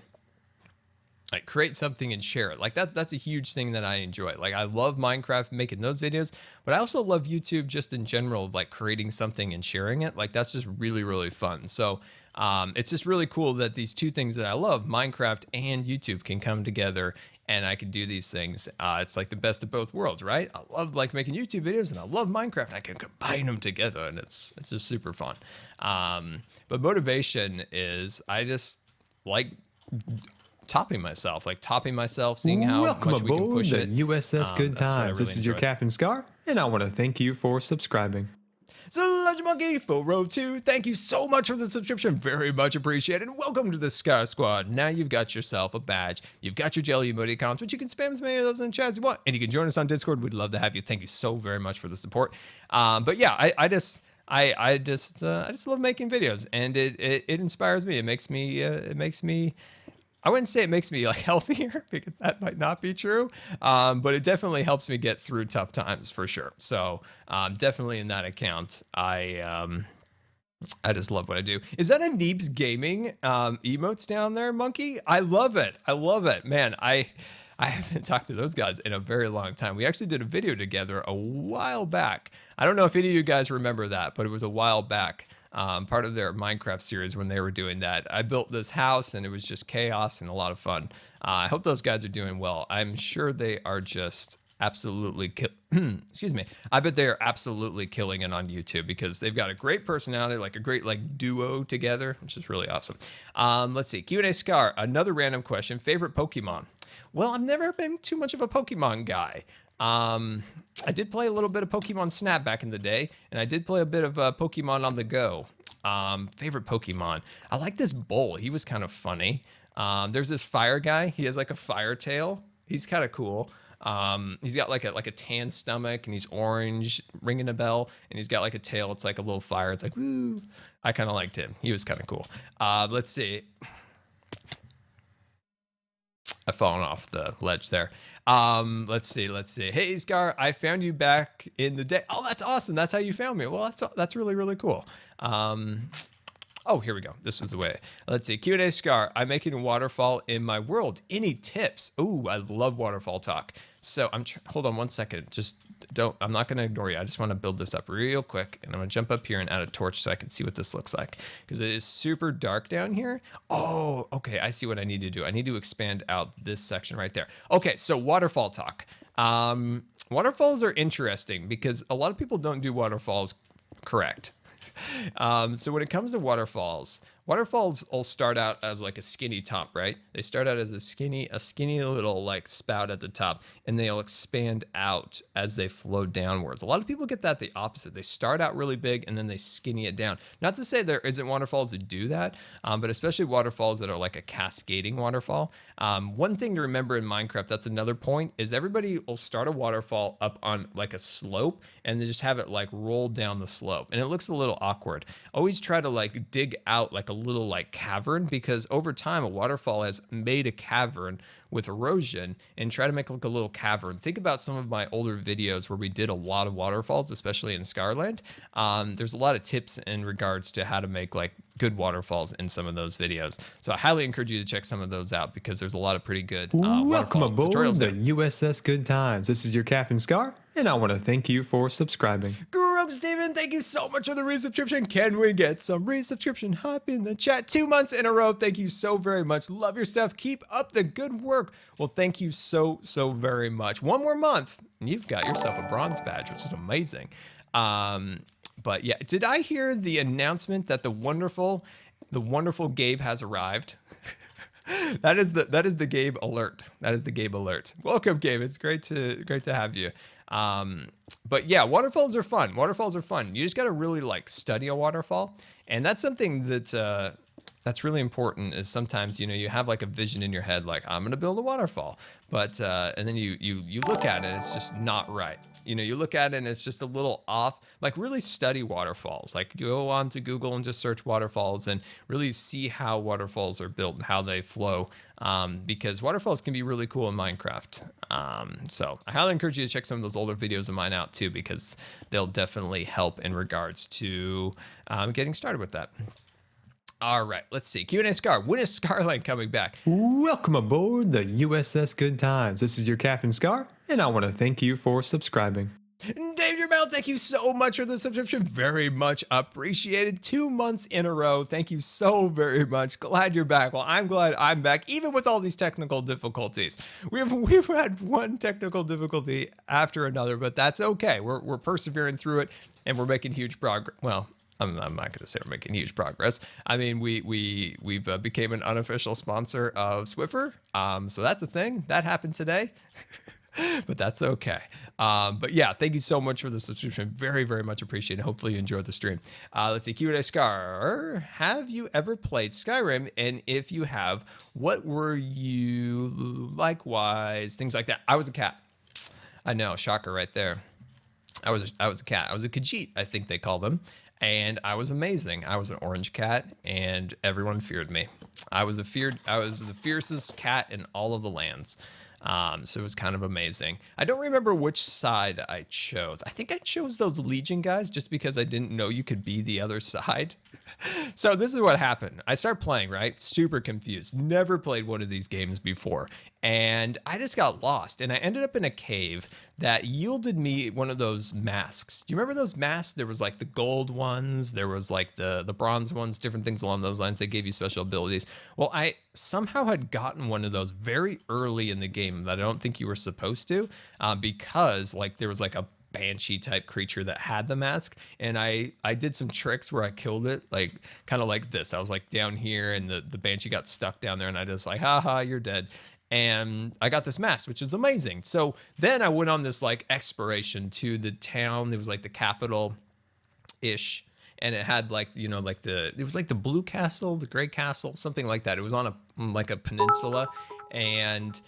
like create something and share it. Like that's a huge thing that I enjoy. Like I love Minecraft, making those videos, but I also love YouTube just in general, like creating something and sharing it. Like that's just really, really fun. So it's just really cool that these two things that I love, Minecraft and YouTube, can come together and I can do these things. It's like the best of both worlds, right? I love like making YouTube videos and I love Minecraft and I can combine them together and it's just super fun. But motivation is I just like topping myself, seeing how Welcome much we can aboard push the it. USS Good That's what I Times. really This is your enjoy. Captain Scar, and I want to thank you for subscribing. Sludge Monkey for row 2. Thank you so much for the subscription. Very much appreciated. Welcome to the Scar Squad. Now you've got yourself a badge. You've got your jelly emoticons, which you can spam as many of those in the chat as you want. And you can join us on Discord. We'd love to have you. Thank you so very much for the support. But yeah, I just love making videos, and it inspires me. It makes me. I wouldn't say it makes me like healthier because that might not be true, but it definitely helps me get through tough times for sure. So definitely in that account, I just love what I do. Is that a Neebs Gaming emotes down there, Monkey? I love it. I love it, man. I haven't talked to those guys in a very long time. We actually did a video together a while back. I don't know if any of you guys remember that, but it was a while back. Part of their Minecraft series when they were doing that. I built this house and it was just chaos and a lot of fun. I hope those guys are doing well. I'm sure they are just absolutely excuse me. I bet they are absolutely killing it on YouTube because they've got a great personality, like a great like duo together, which is really awesome. Let's see. Q&A Scar, another random question. Favorite Pokemon? Well, I've never been too much of a Pokemon guy. I did play a little bit of Pokemon Snap back in the day, and I did play a bit of Pokemon on the go. Favorite Pokemon? I like this Bull. He was kind of funny. There's this fire guy. He has like a fire tail. He's kind of cool. He's got like a tan stomach, and he's orange, ringing a bell, and he's got like a tail. It's like a little fire. It's like, woo. I kind of liked him. He was kind of cool. Let's see. I've fallen off the ledge there. Let's see. Hey, Scar, I found you back in the day. Oh, that's awesome. That's how you found me. Well, that's really, really cool. Oh, here we go. This was the way. Let's see. Q&A Scar, I'm making a waterfall in my world. Any tips? Ooh, I love waterfall talk. So hold on one second. I'm not going to ignore you. I just want to build this up real quick. And I'm going to jump up here and add a torch so I can see what this looks like. Because it is super dark down here. Oh, okay. I see what I need to do. I need to expand out this section right there. Okay, so waterfall talk. Waterfalls are interesting because a lot of people don't do waterfalls correct. So when it comes to waterfalls will start out as like a skinny top, right? They start out as a skinny little like spout at the top, and they'll expand out as they flow downwards. A lot of people get that the opposite. They start out really big and then they skinny it down. Not to say there isn't waterfalls that do that, but especially waterfalls that are like a cascading waterfall. One thing to remember in Minecraft, that's another point, is everybody will start a waterfall up on like a slope and they just have it like roll down the slope, and it looks a little awkward. Always try to like dig out like a a little like cavern, because over time a waterfall has made a cavern with erosion, and try to make like a little cavern. Think about some of my older videos where we did a lot of waterfalls, especially in Scarland. There's a lot of tips in regards to how to make like good waterfalls in some of those videos. So I highly encourage you to check some of those out, because there's a lot of pretty good Welcome waterfall aboard tutorials the there. USS Good Times. This is your Captain Scar, and I want to thank you for subscribing. Guru Steven, thank you so much for the resubscription. Can we get some resubscription hype in the chat? 2 months in a row. Thank you so very much. Love your stuff. Keep up the good work. Well, thank you so very much. One more month, and you've got yourself a bronze badge, which is amazing. But yeah, did I hear the announcement that the wonderful Gabe has arrived? That is the Gabe alert. That is the Gabe alert. Welcome, Gabe. It's great to have you. But yeah, waterfalls are fun. Waterfalls are fun. You just got to really like study a waterfall, and that's something that's really important. Is sometimes, you know, you have like a vision in your head, like I'm gonna build a waterfall, but and then you look at it, and it's just not right. You know, you look at it and it's just a little off. Like, really study waterfalls. Like, go on to Google and just search waterfalls and really see how waterfalls are built and how they flow, because waterfalls can be really cool in Minecraft. So I highly encourage you to check some of those older videos of mine out too, because they'll definitely help in regards to getting started with that. All right, let's see. Q&A Scar. When is Scarland coming back? Welcome aboard the USS Good Times. This is your Captain Scar, and I want to thank you for subscribing. Danger Bell, thank you so much for the subscription. Very much appreciated. 2 months in a row. Thank you so very much. Glad you're back. Well, I'm glad I'm back, even with all these technical difficulties. We've had one technical difficulty after another, but that's okay. We're persevering through it, and we're making huge progress. Well, I'm not going to say we're making huge progress. I mean, we've became an unofficial sponsor of Swiffer. So that's a thing that happened today, but that's okay. But yeah, thank you so much for the subscription. Very, very much appreciated. Hopefully you enjoyed the stream. Let's see. Q&A Scar. Have you ever played Skyrim? And if you have, what were you likewise? Things like that. I was a cat. I know, shocker right there. I was a cat. I was a Khajiit, I think they call them. And I was amazing. I was an orange cat, and everyone feared me. I was the fiercest cat in all of the lands. So it was kind of amazing. I don't remember which side I chose. I think I chose those Legion guys just because I didn't know you could be the other side. So this is what happened. I started playing, right? Super confused. Never played one of these games before. And I just got lost. And I ended up in a cave that yielded me one of those masks. Do you remember those masks? There was like the gold ones. There was like the bronze ones, different things along those lines. They gave you special abilities. Well, I somehow had gotten one of those very early in the game that I don't think you were supposed to, because like there was like a banshee type creature that had the mask, and I did some tricks where I killed it, like kind of like this. I was like down here, and the banshee got stuck down there, and I just like, haha, you're dead. And I got this mask, which is amazing. So then I went on this like exploration to the town. It was like the capital ish, and it had like, you know, like it was like the blue castle, the gray castle, something like that. It was on a peninsula, and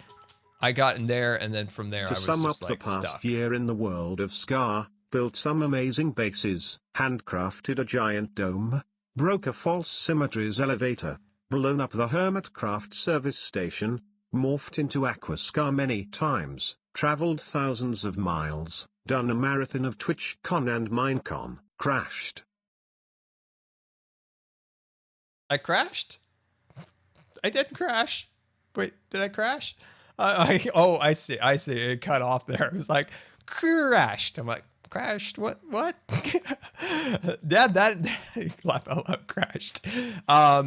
I got in there, and then from there I was just like To sum up the past stuck. year in the world of Scar, built some amazing bases, handcrafted a giant dome, broke a false symmetries elevator, blown up the Hermitcraft service station, morphed into Aqua Scar many times, traveled thousands of miles, done a marathon of TwitchCon and Minecon, crashed. I crashed? I didn't crash. Wait, did I crash? I see. It cut off there. It was like crashed. I'm like, crashed? What? Dad, that laugh out loud, crashed. I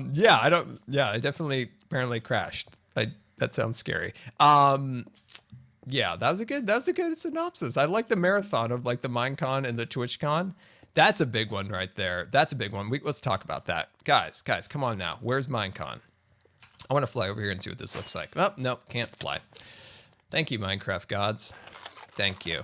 definitely apparently crashed. That sounds scary. Yeah, that was a good synopsis. I like the marathon of like the Minecon and the TwitchCon. That's a big one right there. That's a big one. Let's talk about that. Guys, come on now. Where's Minecon? I want to fly over here and see what this looks like. Oh, nope, can't fly. Thank you, Minecraft gods. Thank you.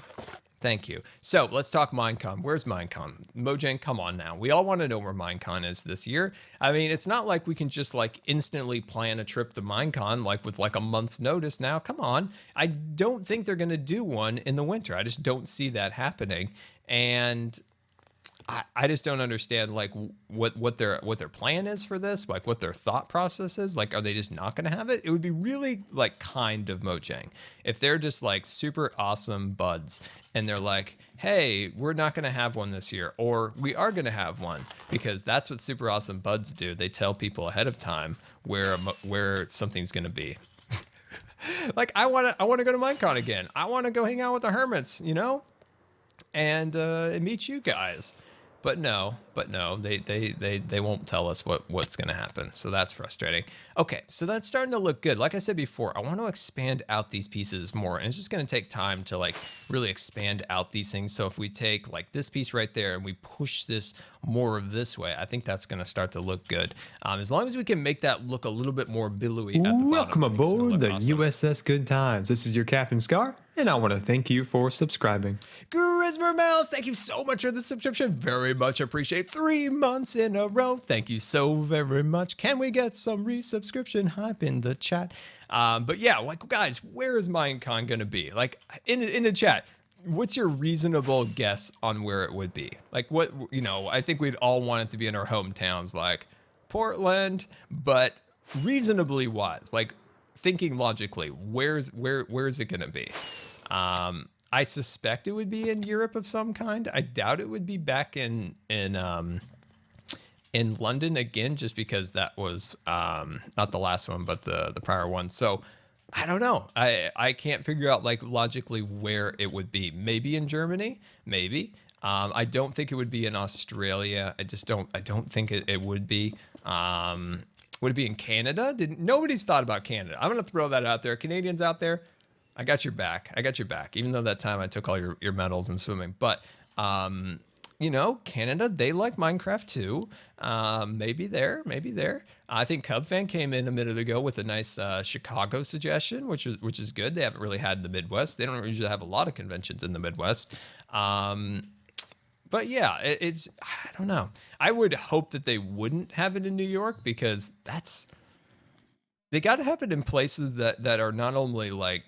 So let's talk Minecon. Where's Minecon? Mojang, come on now. We all want to know where Minecon is this year. I mean, it's not like we can just like instantly plan a trip to Minecon like with like a month's notice now. Come on. I don't think they're going to do one in the winter. I just don't see that happening. And I just don't understand like what their plan is for this, like what their thought process is. Like, are they just not going to have it? It would be really like kind of Mojang if they're just like super awesome buds and they're like, hey, we're not going to have one this year, or we are going to have one, because that's what super awesome buds do. They tell people ahead of time where something's going to be. Like, I want to go to Minecon again. I want to go hang out with the hermits, you know, and meet you guys. But no, they won't tell us what's going to happen. So that's frustrating. Okay, so that's starting to look good. Like I said before, I want to expand out these pieces more, and it's just going to take time to like really expand out these things. So if we take like this piece right there and we push this more of this way, I think that's going to start to look good. As long as we can make that look a little bit more billowy at the bottom. Welcome aboard the awesome. USS Good Times. This is your Captain Scar, and I want to thank you for subscribing. Charisma Mouse, thank you so much for the subscription. Very much appreciate. 3 months in a row. Thank you so very much. Can we get some resubscription hype in the chat? But yeah, like guys, where is Minecon gonna be? Like in the chat, what's your reasonable guess on where it would be? Like what, you know, I think we'd all want it to be in our hometowns, like Portland, but reasonably wise, like thinking logically, where's it gonna be? I suspect it would be in Europe of some kind. I doubt it would be back in London again, just because that was not the last one, but the prior one. So I don't know. I can't figure out like logically where it would be. Maybe in Germany, maybe. I don't think it would be in Australia. I don't think it would be. Would it be in Canada? Nobody's thought about Canada. I'm gonna throw that out there. Canadians out there, I got your back. I got your back. Even though that time I took all your medals in swimming, but you know, Canada, they like Minecraft too. Maybe there. I think Cub Fan came in a minute ago with a nice Chicago suggestion, which is good. They haven't really had the Midwest. They don't usually have a lot of conventions in the Midwest. But yeah, it's I don't know. I would hope that they wouldn't have it in New York, because they got to have it in places that are not only like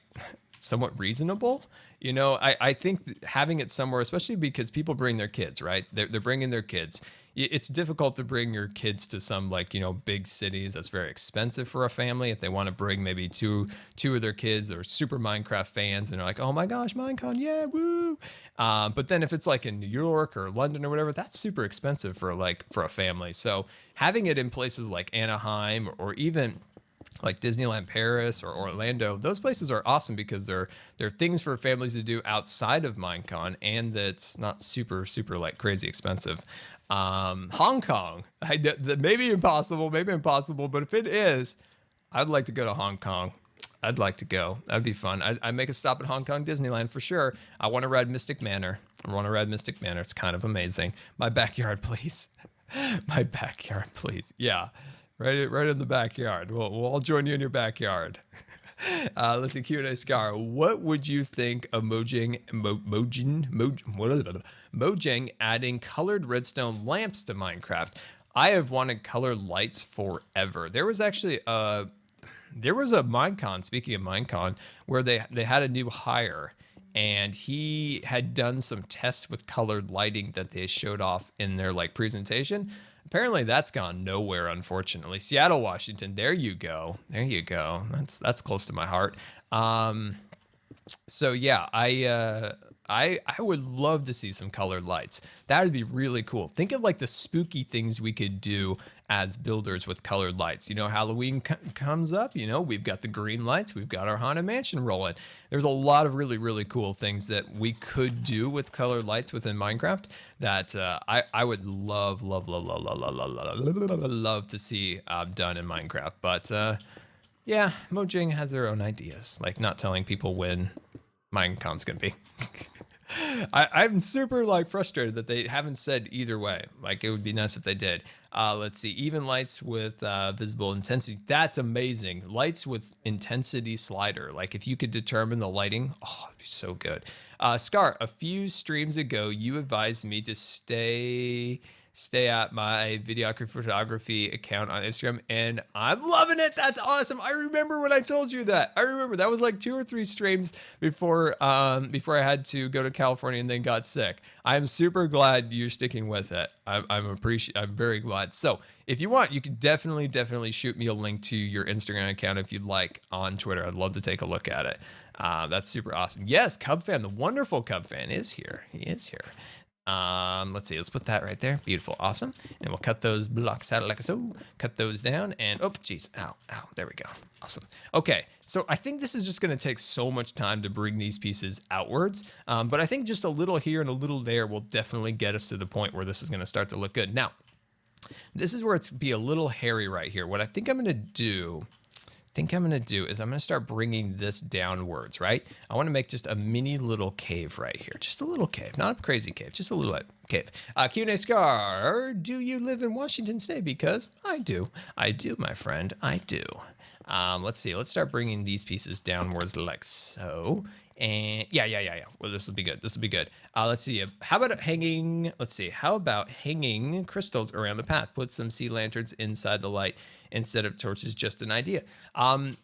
somewhat reasonable. You know, I think having it somewhere, especially because people bring their kids, right? They're bringing their kids. It's difficult to bring your kids to some like, you know, big cities. That's very expensive for a family. If they want to bring maybe two of their kids that are super Minecraft fans and they're like, oh my gosh, Minecon, yeah, woo. But then if it's like in New York or London or whatever, that's super expensive for a family. So having it in places like Anaheim or even like Disneyland Paris or Orlando, those places are awesome because they're things for families to do outside of Minecon, and that's not super like crazy expensive. Hong Kong, maybe impossible, but if it is, I'd like to go to Hong Kong. I'd like to go. That'd be fun. I'd make a stop at Hong Kong Disneyland for sure. I want to ride Mystic Manor. It's kind of amazing. My backyard, please. My backyard, please. Yeah. Right in the backyard. We'll all join you in your backyard. Let's see, Q&A Scar. What would you think of Mojang adding colored redstone lamps to Minecraft? I have wanted colored lights forever. There was actually a Minecon, speaking of Minecon, where they had a new hire, and he had done some tests with colored lighting that they showed off in their like presentation. Apparently that's gone nowhere, unfortunately. Seattle, Washington, there you go. That's close to my heart. So yeah, I would love to see some colored lights. That would be really cool. Think of like the spooky things we could do as builders with colored lights. You know, Halloween comes up, you know, we've got the green lights, we've got our Haunted Mansion rolling. There's a lot of really cool things that we could do with colored lights within Minecraft that I would love to see done in Minecraft. But yeah, Mojang has their own ideas, like not telling people when Minecon's gonna be. I'm super like frustrated that they haven't said either way. Like it would be nice if they did. Let's see, even lights with visible intensity. That's amazing. Lights with intensity slider. Like if you could determine the lighting, oh, it'd be so good. Scar, a few streams ago, you advised me to stay stay at my videography photography account on Instagram, and I'm loving it. That's awesome. I remember when I told you that. I remember that was like 2 or 3 streams before I had to go to California and then got sick. I'm super glad you're sticking with it. I'm very glad. So if you want, you can definitely shoot me a link to your Instagram account if you'd like on Twitter. I'd love to take a look at it. That's super awesome. Yes, Cub fan, the wonderful Cub fan is here. He is here. Let's see, let's put that right there. Beautiful, awesome. And we'll cut those blocks out like so. Cut those down and, oh, geez, ow, there we go. Awesome. Okay, so I think this is just gonna take so much time to bring these pieces outwards. But I think just a little here and a little there will definitely get us to the point where this is gonna start to look good. Now, this is where it's be a little hairy right here. What I think I'm gonna do is I'm gonna start bringing this downwards, right? I wanna make just a mini little cave right here. Just a little cave, not a crazy cave, just a little cave. Q&A Scar, do you live in Washington State? Because I do, my friend, I do. Let's see, let's start bringing these pieces downwards like so. And yeah. Well, this will be good. Let's see. How about hanging crystals around the path? Put some sea lanterns inside the light instead of torches. Just an idea. I've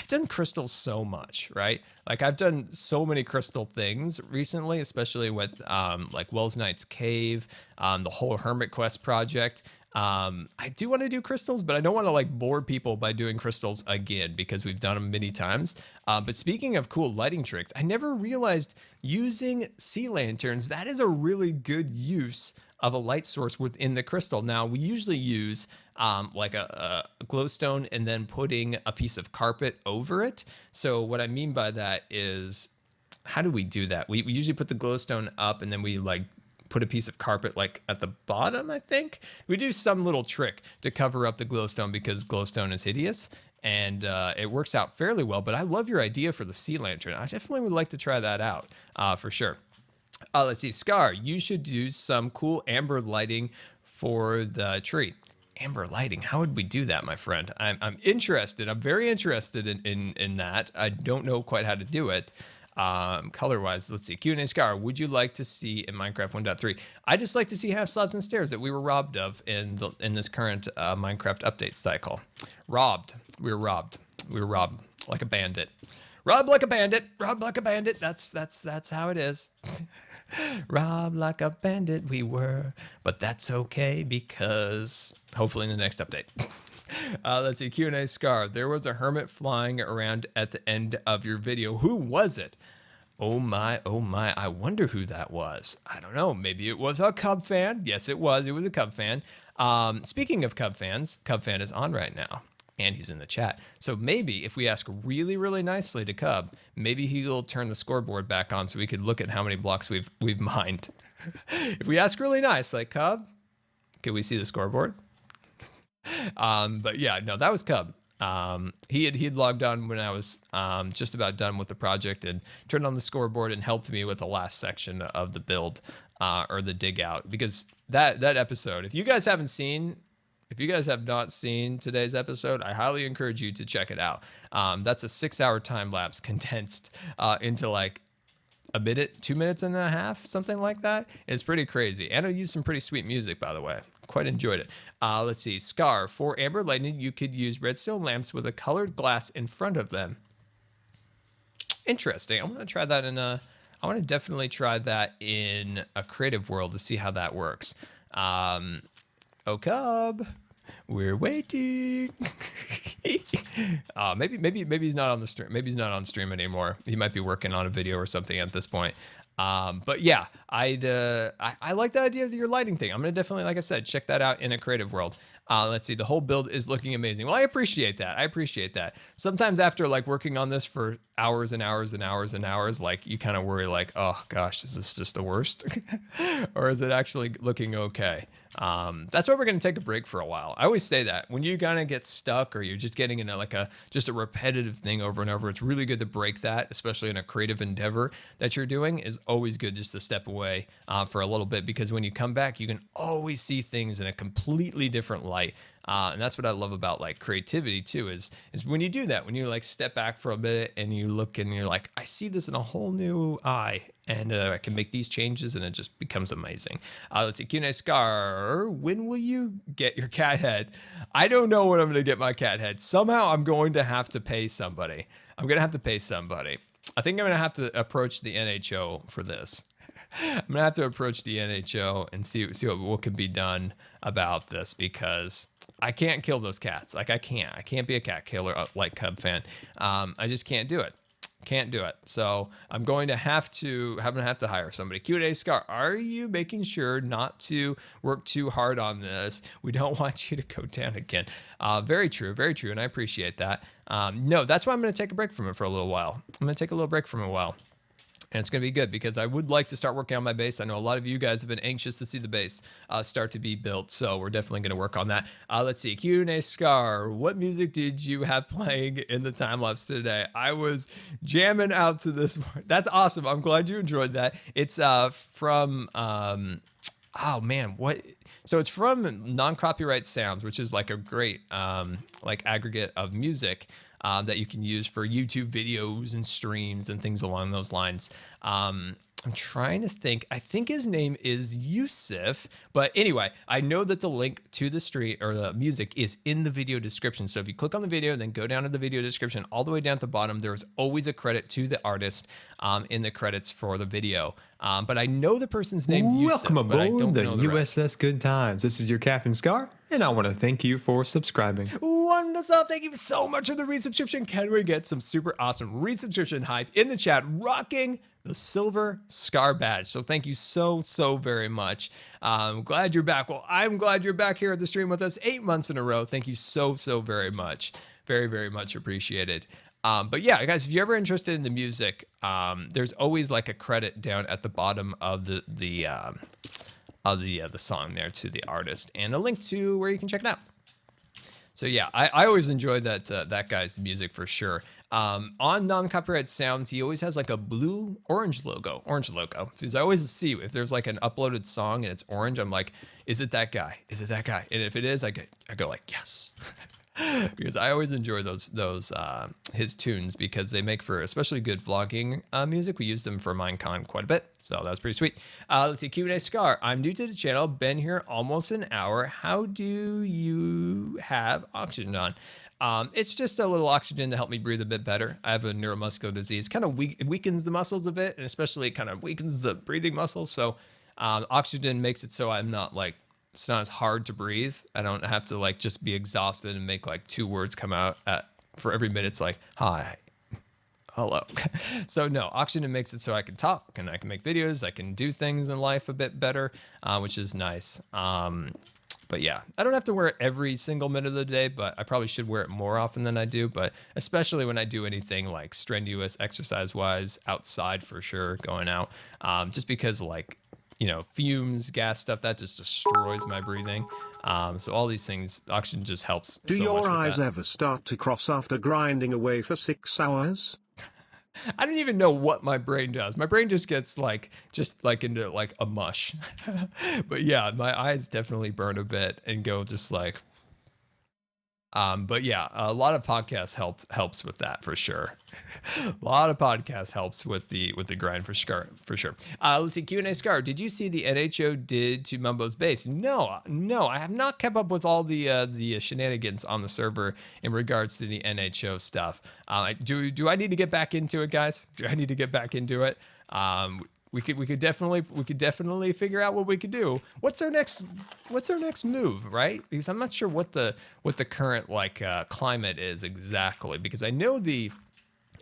done crystals so much, right? Like I've done so many crystal things recently, especially with like Wells Knight's Cave, the whole Hermit Quest project. I do want to do crystals, but I don't want to like bore people by doing crystals again because we've done them many times. But speaking of cool lighting tricks, I never realized using sea lanterns, that is a really good use of a light source within the crystal. Now we usually use like a glowstone and then putting a piece of carpet over it. So what I mean by that is, how do we do that? We usually put the glowstone up and then we like put a piece of carpet like at the bottom, I think. We do some little trick to cover up the glowstone because glowstone is hideous and it works out fairly well, but I love your idea for the sea lantern. I definitely would like to try that out for sure. Let's see, Scar, you should use some cool amber lighting for the tree. Amber lighting, how would we do that, my friend? I'm interested, I'm very interested in that. I don't know quite how to do it. Color wise, let's see. Q&A Scar, would you like to see in Minecraft 1.3? I just like to see half slabs and stairs that we were robbed of in this current Minecraft update cycle. We were robbed like a bandit. Robbed like a bandit. That's how it is. Robbed like a bandit we were, but that's okay because hopefully in the next update. Let's see, Q&A Scar. There was a hermit flying around at the end of your video. Who was it? Oh my, I wonder who that was. I don't know, maybe it was a Cub fan. Yes, it was a Cub fan. Speaking of Cub fans, Cub fan is on right now. And he's in the chat. So maybe if we ask really, really nicely to Cub, maybe he'll turn the scoreboard back on so we could look at how many blocks we've mined. If we ask really nice, like Cub, can we see the scoreboard? But yeah, no, that was Cub. He'd logged on when I was just about done with the project and turned on the scoreboard and helped me with the last section of the build or the dig out, because that episode, if you guys have not seen today's episode, I highly encourage you to check it out. That's a 6-hour time lapse condensed into like a minute, 2 minutes and a half, something like that. It's pretty crazy. And I used some pretty sweet music, by the way. Quite enjoyed it. Let's see. Scar, for amber lightning, you could use redstone lamps with a colored glass in front of them. Interesting. I'm gonna try that I want to definitely try that in a creative world to see how that works. Oh, Cub, we're waiting. Maybe he's not on the stream. Maybe he's not on stream anymore. He might be working on a video or something at this point. But yeah, I like the idea of your lighting thing. I'm gonna definitely, like I said, check that out in a creative world. Let's see, the whole build is looking amazing. Well, I appreciate that. Sometimes after like working on this for hours and hours and hours and hours, like you kind of worry like, oh gosh, is this just the worst? Or is it actually looking okay? That's why we're going to take a break for a while. I always say that when you kind of get stuck or you're just getting in just a repetitive thing over and over, it's really good to break that, especially in a creative endeavor that you're doing. Is always good just to step away for a little bit, because when you come back, you can always see things in a completely different light And that's what I love about like creativity too, is when you do that, when you like step back for a bit and you look and you're like, I see this in a whole new eye, and I can make these changes, and it just becomes amazing. Let's see, Q&A Scar, when will you get your cat head? I don't know when I'm going to get my cat head. Somehow I'm going to have to pay somebody. I'm going to have to pay somebody. I think I'm going to have to approach the NHO for this. I'm going to have to approach the NHO and see what can be done about this, because I can't kill those cats. Like I can't be a cat killer like Cub Fan. I just can't do it. Can't do it. So I'm going to have to hire somebody. Q&A Scar, are you making sure not to work too hard on this? We don't want you to go down again. Very true, and I appreciate that. No, that's why I'm going to take a break from it for a little while. I'm going to take a little break from it a while. And it's going to be good, because I would like to start working on my base. I know a lot of you guys have been anxious to see the base start to be built, so we're definitely going to work on that. Let's see, Q&A Scar, what music did you have playing in the time lapse today? I was jamming out to this. That's awesome. I'm glad you enjoyed that. It's from oh man, what? So it's from Non-Copyright Sounds, which is like a great like aggregate of music that you can use for YouTube videos and streams and things along those lines. I'm trying to think. I think his name is Yusuf. But anyway, I know that the link to the stream or the music is in the video description. So if you click on the video, then go down to the video description, all the way down at the bottom, there is always a credit to the artist in the credits for the video. But I know the person's name's Yusuf. Welcome but I aboard don't the know the rest. USS Good Times. This is your Captain Scar, and I want to thank you for subscribing. What's up? Thank you so much for the resubscription. Can we get some super awesome resubscription hype in the chat? Rocking the silver Scar badge. So thank you so very much. I'm glad you're back. Well, I'm glad you're back here at the stream with us 8 months in a row. Thank you so very much. Very much appreciated. But yeah, guys, if you're ever interested in the music, there's always like a credit down at the bottom of the song there to the artist, and a link to where you can check it out. So yeah, I always enjoy that guy's music for sure. On Non-Copyright Sounds, he always has like a orange logo. Because I always see if there's like an uploaded song and it's orange, I'm like, is it that guy? Is it that guy? And if it is, I go like, yes. Because I always enjoy those his tunes, because they make for especially good vlogging music. We use them for Minecon quite a bit, so that was pretty sweet. Let's see, Q&A Scar, I'm new to the channel, been here almost an hour. How do you have oxygen on? It's just a little oxygen to help me breathe a bit better. I have a neuromuscular disease, kind of weakens the muscles a bit, and especially kind of weakens the breathing muscles. So oxygen makes it so I'm not like, it's not as hard to breathe. I don't have to like just be exhausted and make like 2 words come out for every minute. It's like, hi, hello. So no, oxygen makes it so I can talk and I can make videos. I can do things in life a bit better, which is nice. But yeah, I don't have to wear it every single minute of the day, but I probably should wear it more often than I do. But especially when I do anything like strenuous exercise wise outside, for sure, going out, just because like, you know, fumes, gas stuff, that just destroys my breathing. So all these things, oxygen just helps. Do so your much with eyes that. ever start to cross after grinding away for 6 hours? I don't even know what my brain does. My brain just gets like, into like a mush. But yeah, my eyes definitely burn a bit and go just like, but yeah, a lot of podcasts helps with that for sure. A lot of podcasts helps with the grind for sure. Let's see, Q&A Scar, did you see the NHO did to Mumbo's base? No, I have not kept up with all the shenanigans on the server in regards to the NHO stuff. Do I need to get back into it, guys? Do I need to get back into it? We could definitely figure out what we could do. What's our next move, right? Because I'm not sure what the current like climate is exactly, because I know the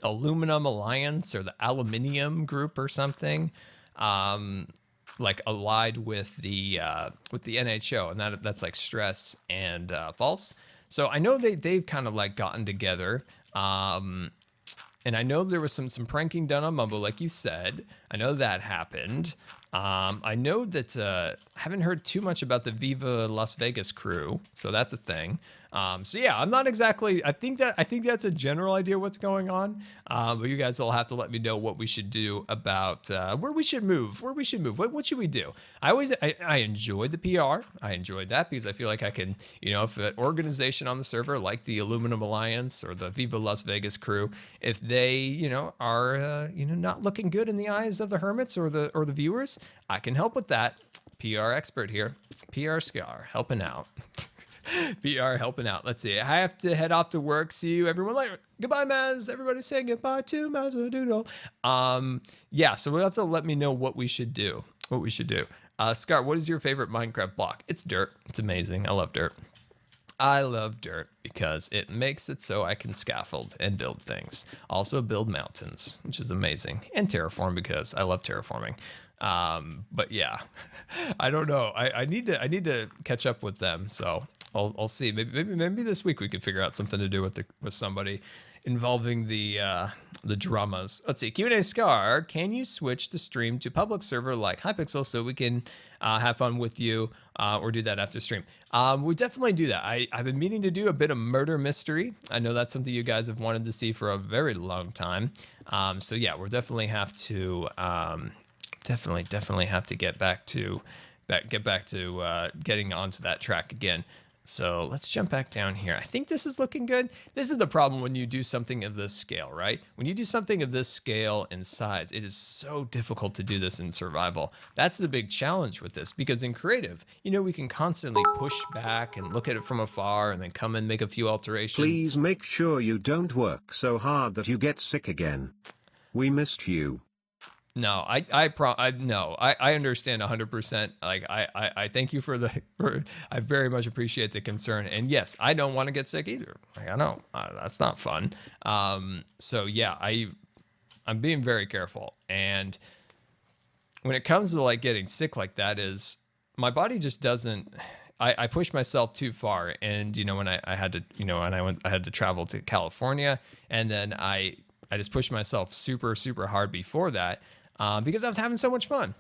Aluminum Alliance or the Aluminium Group or something like allied with the NHO, and that's like Stress and False. So I know they've kind of like gotten together. And I know there was some pranking done on Mumbo, like you said. I know that happened. I know that I haven't heard too much about the Viva Las Vegas crew, so that's a thing. So yeah, I'm not exactly. I think that's a general idea what's going on. But you guys will have to let me know what we should do about where we should move. What should we do? I enjoyed the PR. I enjoyed that because I feel like I can, if an organization on the server like the Aluminum Alliance or the Viva Las Vegas crew, if they, are not looking good in the eyes of the hermits or the viewers, I can help with that. PR expert here. PR Scar helping out. PR helping out. Let's see. I have to head off to work. See you everyone later. Goodbye, Maz. Everybody say goodbye to Mazadoodle. Yeah, so we'll have to let me know what we should do. Scar, what is your favorite Minecraft block? It's dirt. It's amazing. I love dirt. I love dirt because it makes it so I can scaffold and build things. Also build mountains, which is amazing. And terraform because I love terraforming. But yeah, I don't know. I need to catch up with them. So I'll see. Maybe this week we could figure out something to do with somebody involving the dramas. Let's see. Q&A Scar, can you switch the stream to public server like Hypixel so we can have fun with you or do that after stream? We definitely do that. I've been meaning to do a bit of murder mystery. I know that's something you guys have wanted to see for a very long time. So yeah, we'll definitely have to definitely have to get back to getting onto that track again. So let's jump back down here. I think this is looking good. This is the problem when you do something of this scale, right? When you do something of this scale and size, it is so difficult to do this in survival. That's the big challenge with this, because in creative, we can constantly push back and look at it from afar and then come and make a few alterations. Please make sure you don't work so hard that you get sick again. We missed you. No, I understand 100%. Like I thank you I very much appreciate the concern. And yes, I don't want to get sick either. Like, I know that's not fun. So yeah, I'm being very careful. And when it comes to like getting sick like that, is my body just doesn't. I push myself too far. And when I had to, I had to travel to California, and then I just pushed myself super, super hard before that. Because I was having so much fun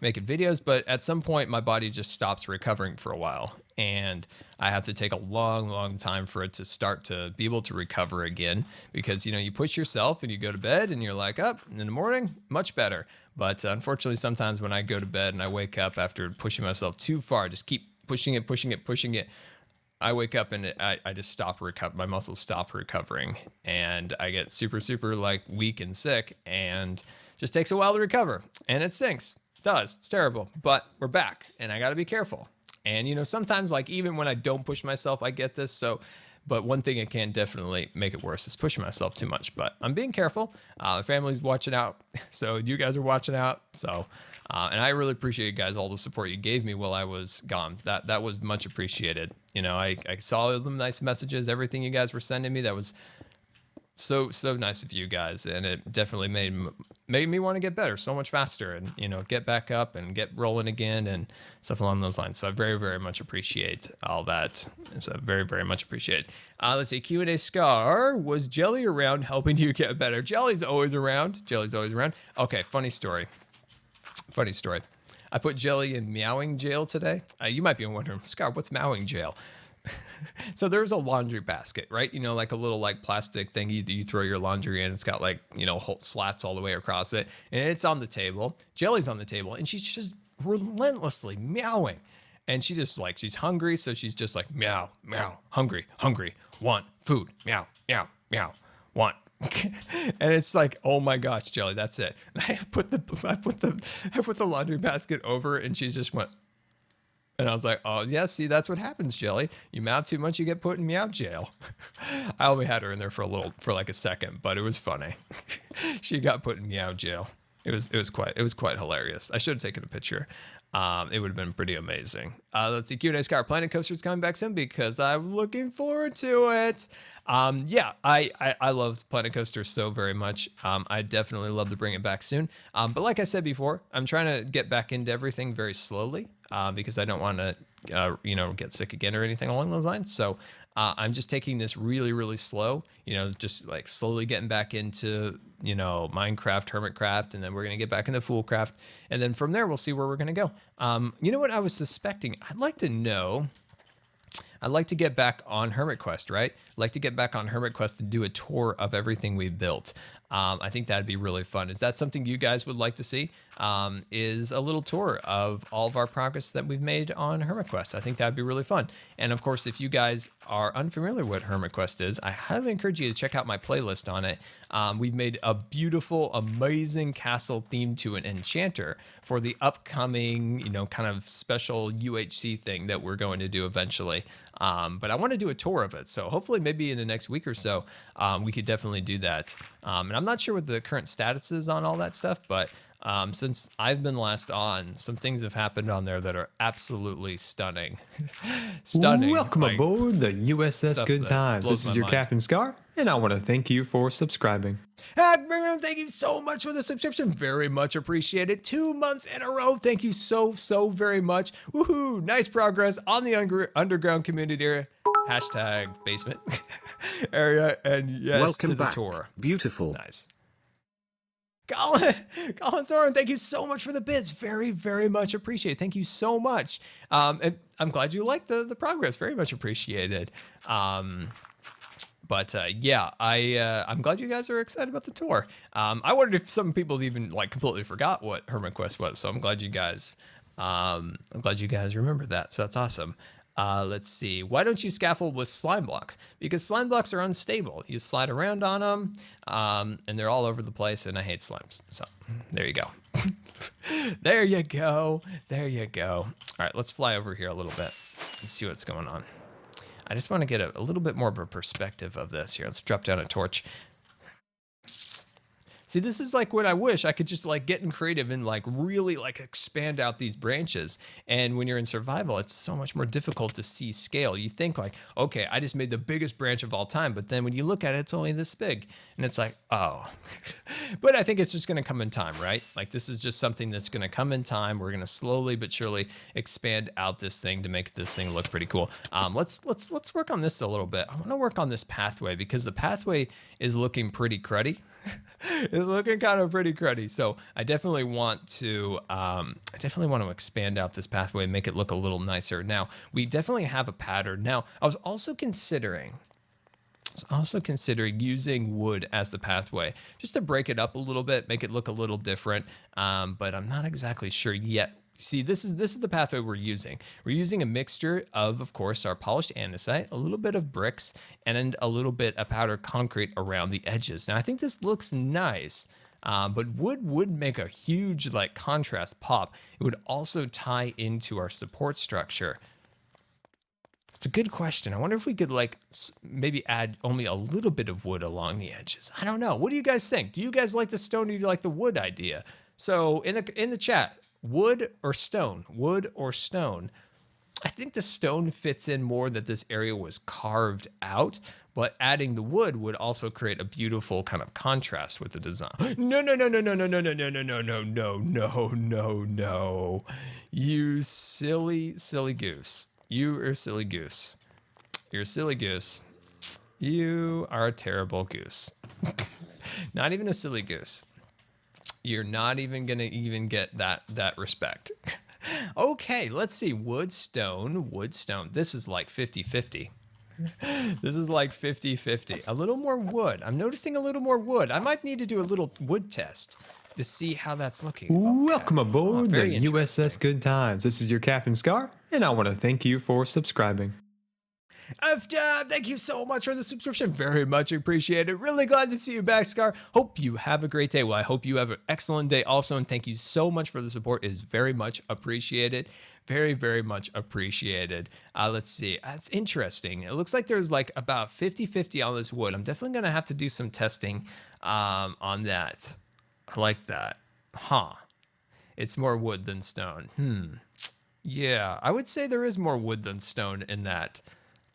making videos, but at some point my body just stops recovering for a while, and I have to take a long time for it to start to be able to recover again, because you push yourself and you go to bed and you're like, up in the morning, much better. But unfortunately, sometimes when I go to bed and I wake up after pushing myself too far, just keep pushing it, I wake up and I just stop my muscles stop recovering, and I get super, super like weak and sick, and just takes a while to recover, and it stinks. It does. It's terrible, but we're back, and I got to be careful. And sometimes, like, even when I don't push myself, I get this. So, but one thing it can definitely make it worse is pushing myself too much. But I'm being careful. My family's watching out, so you guys are watching out. So, and I really appreciate you guys, all the support you gave me while I was gone. That was much appreciated. I saw all the nice messages, everything you guys were sending me. That was so nice of you guys, and it definitely made me want to get better so much faster, and get back up and get rolling again and stuff along those lines. So I very, very much appreciate all that. So very, very much appreciate. Let's see. Q&A Scar, was Jelly around helping you get better? Jelly's always around. Okay, funny story. I put Jelly in meowing jail today. You might be wondering, Scar, what's meowing jail? So there's a laundry basket, right? Like a little like plastic thing you throw your laundry in. It's got like, whole slats all the way across it. And it's on the table. Jelly's on the table, and she's just relentlessly meowing. And she's hungry. So she's just like, meow, meow, hungry, want food, meow, meow, meow, want. And it's like, oh my gosh, Jelly, that's it. And I put the laundry basket over, and she's just went. And I was like, oh, yeah, see, that's what happens, Jelly. You meow too much, you get put in meow jail. I only had her in there for like a second, but it was funny. She got put in meow jail. It was quite hilarious. I should have taken a picture. It would have been pretty amazing. Let's see, Q&A Scar, Planet Coaster's coming back soon because I'm looking forward to it. Yeah, I love Planet Coaster so very much. I definitely love to bring it back soon. But like I said before, I'm trying to get back into everything very slowly because I don't want to, get sick again or anything along those lines. So I'm just taking this really, really slow, just like slowly getting back into, Minecraft, Hermitcraft, and then we're going to get back into Foolcraft. And then from there, we'll see where we're going to go. You know what I was suspecting? I'd like to get back on Hermit Quest, right? I'd like to get back on Hermit Quest and do a tour of everything we've built. I think that'd be really fun. Is that something you guys would like to see? Is a little tour of all of our progress that we've made on Hermit Quest. I think that'd be really fun. And of course, if you guys are unfamiliar with what Hermit Quest is, I highly encourage you to check out my playlist on it. We've made a beautiful, amazing castle themed to an enchanter for the upcoming, kind of special UHC thing that we're going to do eventually. But I want to do a tour of it. So hopefully maybe in the next week or so, we could definitely do that. And I'm not sure what the current status is on all that stuff, but since I've been last on, some things have happened on there that are absolutely stunning. Stunning. Welcome aboard the USS Good Times. This is your mind. Captain Scar, and I want to thank you for subscribing. Thank you so much for the subscription. Very much appreciated. 2 months in a row. Thank you so very much. Woohoo! Nice progress on the underground community area. Hashtag basement area. And yes, Welcome to the back. tour. Beautiful. Nice. Colin Soren, thank you so much for the bits. Very much appreciated. Thank you so much. And I'm glad you liked the progress. Very much appreciated. But yeah, I'm glad you guys are excited about the tour. I wondered if some people even completely forgot what Hermit Quest was. So I'm glad you guys remember that. So that's awesome. Let's see. Why don't you scaffold with slime blocks? Because slime blocks are unstable. You slide around on them, and they're all over the place, and I hate slimes. So there you go. There you go. There you go. All right, let's fly over here a little bit and see what's going on. I just want to get a little bit more of a perspective of this here. Let's drop down a torch. See, this is like what I wish I could just get in creative and really expand out these branches. And when you're in survival, it's so much more difficult to see scale. You think okay, I just made the biggest branch of all time. But then when you look at it, it's only this big. And it's like, oh. But I think it's just going to come in time, right? This is just something that's going to come in time. We're going to slowly but surely expand out this thing to make this thing look pretty cool. Let's work on this a little bit. I want to work on this pathway because the pathway is looking pretty cruddy. It's looking kind of pretty cruddy. So I definitely want to expand out this pathway and make it look a little nicer. Now, we definitely have a pattern. Now, I was also considering using wood as the pathway just to break it up a little bit, make it look a little different. But I'm not exactly sure yet. See, this is the pathway we're using. We're using a mixture of course, our polished andesite, a little bit of bricks, and a little bit of powdered concrete around the edges. Now, I think this looks nice, but wood would make a huge contrast pop. It would also tie into our support structure. It's a good question. I wonder if we could maybe add only a little bit of wood along the edges. I don't know. What do you guys think? Do you guys like the stone or do you like the wood idea? So in the chat, wood or stone? Wood or stone? I think the stone fits in more that this area was carved out, but adding the wood would also create a beautiful kind of contrast with the design. No. You silly goose. You are a silly goose. You're a silly goose. You are a terrible goose. Not even a silly goose. You're not even gonna get that respect. Okay, let's see. Wood, stone. This is 50-50. This is 50-50. A little more wood. I'm noticing a little more wood. I might need to do a little wood test to see how that's looking. Okay. Welcome aboard the USS Good Times. This is your Captain Scar, and I want to thank you for subscribing. Thank you so much for the subscription. Very much appreciated. Really glad to see you back, Scar. Hope you have a great day. Well, I hope you have an excellent day also, and thank you so much for the support. It is very much appreciated. Very much appreciated. Let's see. That's interesting. It looks like there's about 50-50 on this wood. I'm definitely going to have to do some testing on that. I like that. Huh. It's more wood than stone. Yeah, I would say there is more wood than stone in that.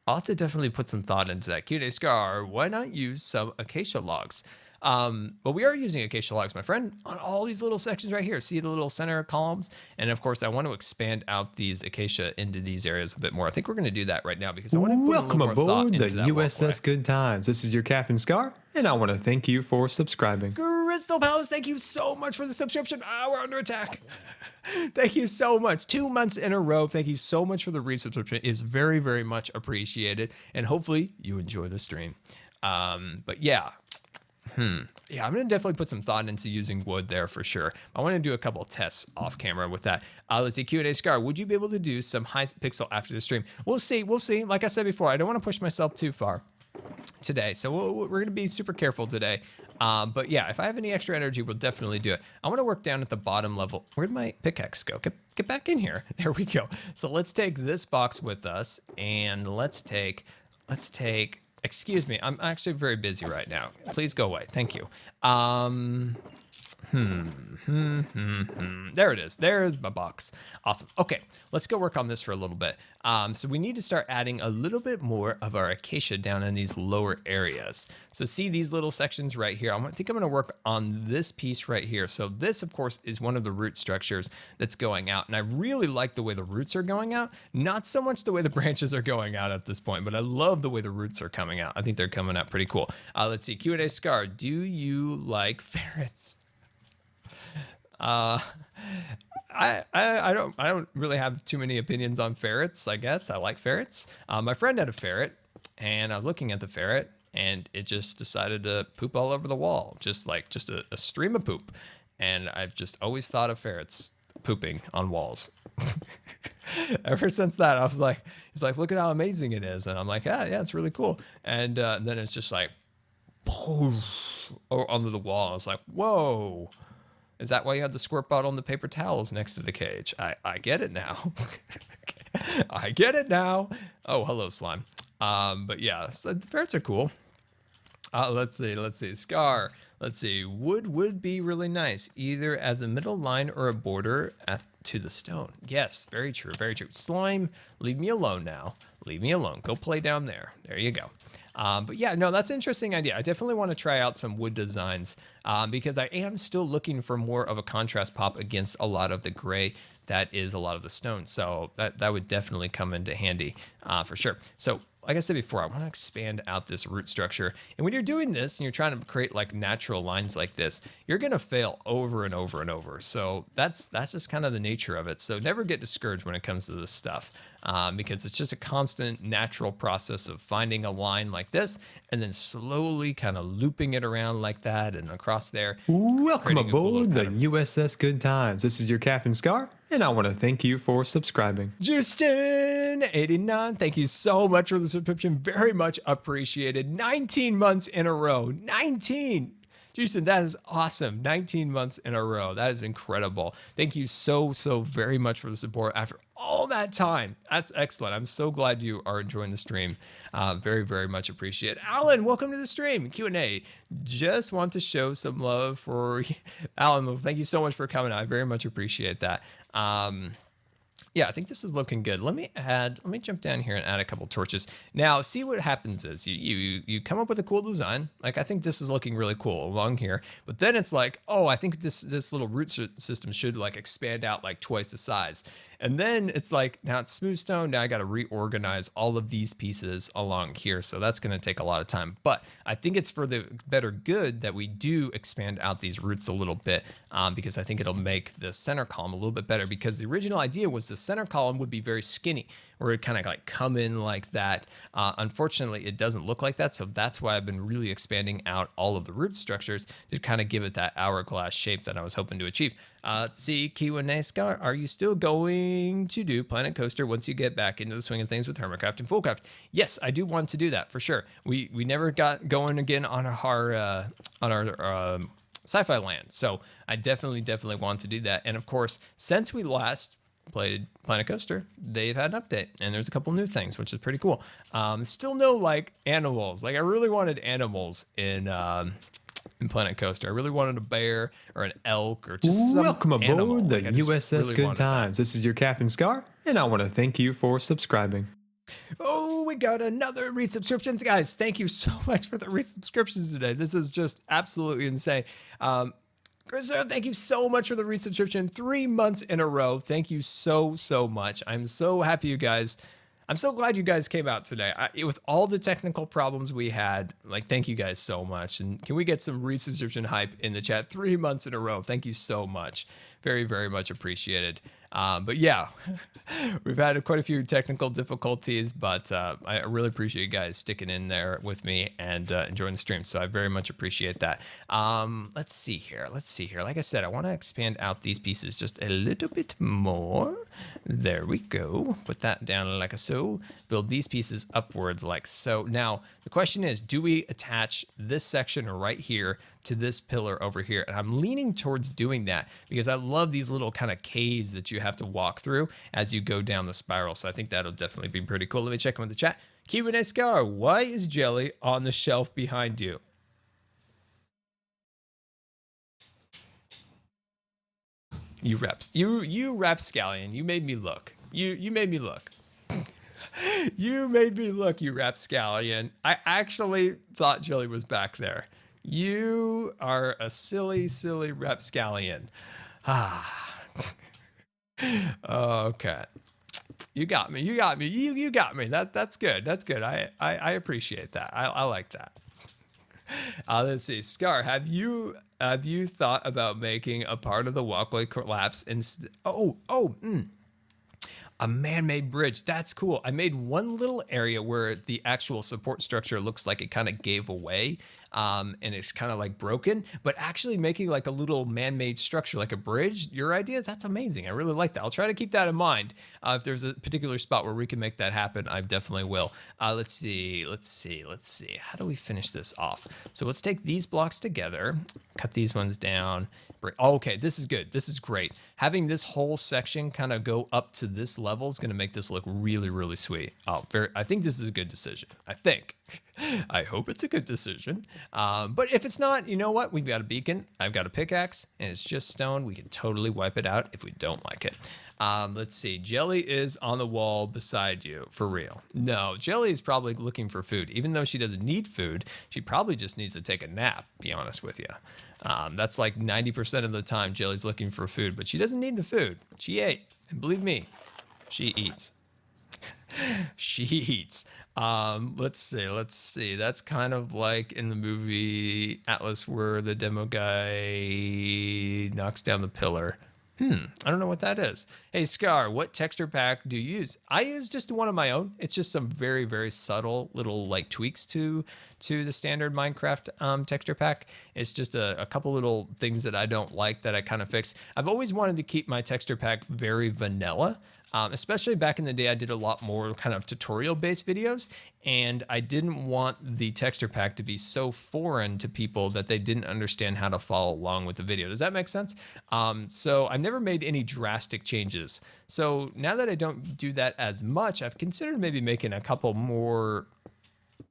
I'll have to definitely put some thought into that. Q&A Scar, why not use some acacia logs? But we are using acacia logs, my friend, on all these little sections right here. See the little center columns? And of course, I want to expand out these acacia into these areas a bit more. I think we're going to do that right now because I want to put Welcome a little more thought aboard into the that USS walkway. Good Times. This is your Captain Scar, and I want to thank you for subscribing. Crystal Palace, thank you so much for the subscription. We're under attack. Thank you so much. 2 months in a row. Thank you so much for the resubscription. It is very, very much appreciated. And hopefully you enjoy the stream. But yeah. Yeah, I'm going to definitely put some thought into using wood there for sure. I want to do a couple of tests off camera with that. Let's see, Q&A Scar, would you be able to do some high pixel after the stream? We'll see. We'll see. Like I said before, I don't want to push myself too far today. So we're going to be super careful today. But yeah, if I have any extra energy, we'll definitely do it. I want to work down at the bottom level. Where'd my pickaxe go? Get back in here. There we go. So let's take this box with us and let's take, excuse me, I'm actually very busy right now. Please go away. Thank you. There it is. There's my box. Awesome. Okay, let's go work on this for a little bit. So we need to start adding a little bit more of our acacia down in these lower areas. So see these little sections right here. I think I'm going to work on this piece right here. So this, of course, is one of the root structures that's going out. And I really like the way the roots are going out. Not so much the way the branches are going out at this point, but I love the way the roots are coming out. I think they're coming out pretty cool. Let's see. Q&A Scar, do you like ferrets? I don't really have too many opinions on ferrets. I guess I like ferrets. My friend had a ferret, and I was looking at the ferret, and it just decided to poop all over the wall, just a stream of poop. And I've just always thought of ferrets pooping on walls. Ever since that, I was like, he's like, look at how amazing it is, and I'm like, yeah, it's really cool. And then it's just like, poof, onto the wall. I was like, whoa. Is that why you have the squirt bottle and the paper towels next to the cage? I get it now. I get it now. Oh, hello, slime. But yeah, so the ferrets are cool. Let's see. Scar. Let's see. Wood would be really nice, either as a middle line or a border to the stone. Yes, very true, very true. Slime, leave me alone now. Leave me alone. Go play down there. There you go. But yeah, no, that's an interesting idea. I definitely want to try out some wood designs because I am still looking for more of a contrast pop against a lot of the gray that is a lot of the stone. So that would definitely come into handy for sure. So like I said before, I want to expand out this root structure. And when you're doing this and you're trying to create like natural lines like this, you're going to fail over and over and over. So that's just kind of the nature of it. So never get discouraged when it comes to this stuff because it's just a constant natural process of finding a line like this and then slowly kind of looping it around like that and across there. Welcome aboard the USS Good Times. This is your Captain Scar, and I want to thank you for subscribing. Justin89, thank you so much for the subscription. Very much appreciated. 19 months in a row. 19. Justin, that is awesome. 19 months in a row. That is incredible. Thank you so very much for the support after all that time. That's excellent. I'm so glad you are enjoying the stream. Very much appreciate it. Alan, welcome to the stream. Q&A. Just want to show some love for Alan. Thank you so much for coming. I very much appreciate that. Yeah, I think this is looking good. Let me jump down here and add a couple torches. Now, see what happens is you come up with a cool design. Like, I think this is looking really cool along here. But then it's like, oh, I think this little root system should like expand out like twice the size. And then it's like, now it's smooth stone. Now I got to reorganize all of these pieces along here. So that's going to take a lot of time. But I think it's for the better good that we do expand out these roots a little bit because I think it'll make the center column a little bit better because the original idea was the center column would be very skinny where it kind of like come in like that. Unfortunately, it doesn't look like that. So that's why I've been really expanding out all of the root structures to kind of give it that hourglass shape that I was hoping to achieve. Let's see, Q&A Scar, are you still going to do Planet Coaster once you get back into the swing of things with Hermitcraft and Fullcraft? Yes, I do want to do that for sure. We never got going again on our sci-fi land. So I definitely want to do that. And of course, since we last played Planet Coaster, they've had an update and there's a couple new things, which is pretty cool. Still no like animals. Like I really wanted animals in Planet Coaster. I really wanted a bear or an elk or just some Welcome aboard animal. the Like, I just USS really Good wanted Times. This is your Captain Scar, and I want to thank you for subscribing. Oh, we got another resubscriptions, guys. Thank you so much for the resubscriptions today. This is just absolutely insane. Chris, thank you so much for the resubscription. 3 months in a row. Thank you so much. I'm so happy you guys. I'm so glad you guys came out today. With all the technical problems we had, like, thank you guys so much. And can we get some resubscription hype in the chat? 3 months in a row. Thank you so much. Very, very much appreciated. But yeah, we've had quite a few technical difficulties, but I really appreciate you guys sticking in there with me and enjoying the stream. So I very much appreciate that. Let's see here. Like I said, I want to expand out these pieces just a little bit more. There we go. Put that down like so. Build these pieces upwards like so. Now, the question is, do we attach this section right here to this pillar over here? And I'm leaning towards doing that because I love these little kind of caves that you have to walk through as you go down the spiral. So I think that'll definitely be pretty cool. Let me check in with the chat. GoodVodsWithScar, why is jelly on the shelf behind you? You rapscallion. You made me look. You made me look. You made me look, you rapscallion. I actually thought jelly was back there. You are a silly rapscallion. Okay. You got me. You got me. That's good. I appreciate that. I like that. Let's see. Scar, have you thought about making a part of the walkway collapse instead? A man-made bridge. That's cool. I made one little area where the actual support structure looks like it kind of gave away, and it's kind of like broken, but actually making like a little man-made structure, like a bridge, your idea, that's amazing. I really like that. I'll try to keep that in mind. If there's a particular spot where we can make that happen, I definitely will. Let's see. How do we finish this off? So let's take these blocks together, cut these ones down. Oh, okay, this is good. This is great. Having this whole section kind of go up to this level is going to make this look really sweet. I think this is a good decision. I hope it's a good decision. But if it's not, you know what? We've got a beacon. I've got a pickaxe, and it's just stone. We can totally wipe it out if we don't like it. Let's see. Jelly is on the wall beside you. For real. No, Jelly is probably looking for food. Even though she doesn't need food, she probably just needs to take a nap, be honest with you. That's like 90% of the time Jelly's looking for food, but she doesn't need the food. She ate. And believe me, she eats. She eats. Let's see. That's kind of like in the movie Atlas where the demo guy knocks down the pillar. I don't know what that is. Hey, Scar, what texture pack do you use? I use just one of my own. It's just some very subtle little like tweaks to the standard Minecraft texture pack. It's just a couple little things that I don't like that I kind of fix. I've always wanted to keep my texture pack very vanilla. Especially back in the day, I did a lot more kind of tutorial-based videos, and I didn't want the texture pack to be so foreign to people that they didn't understand how to follow along with the video. Does that make sense? So I've never made any drastic changes. So now that I don't do that as much, I've considered maybe making a couple more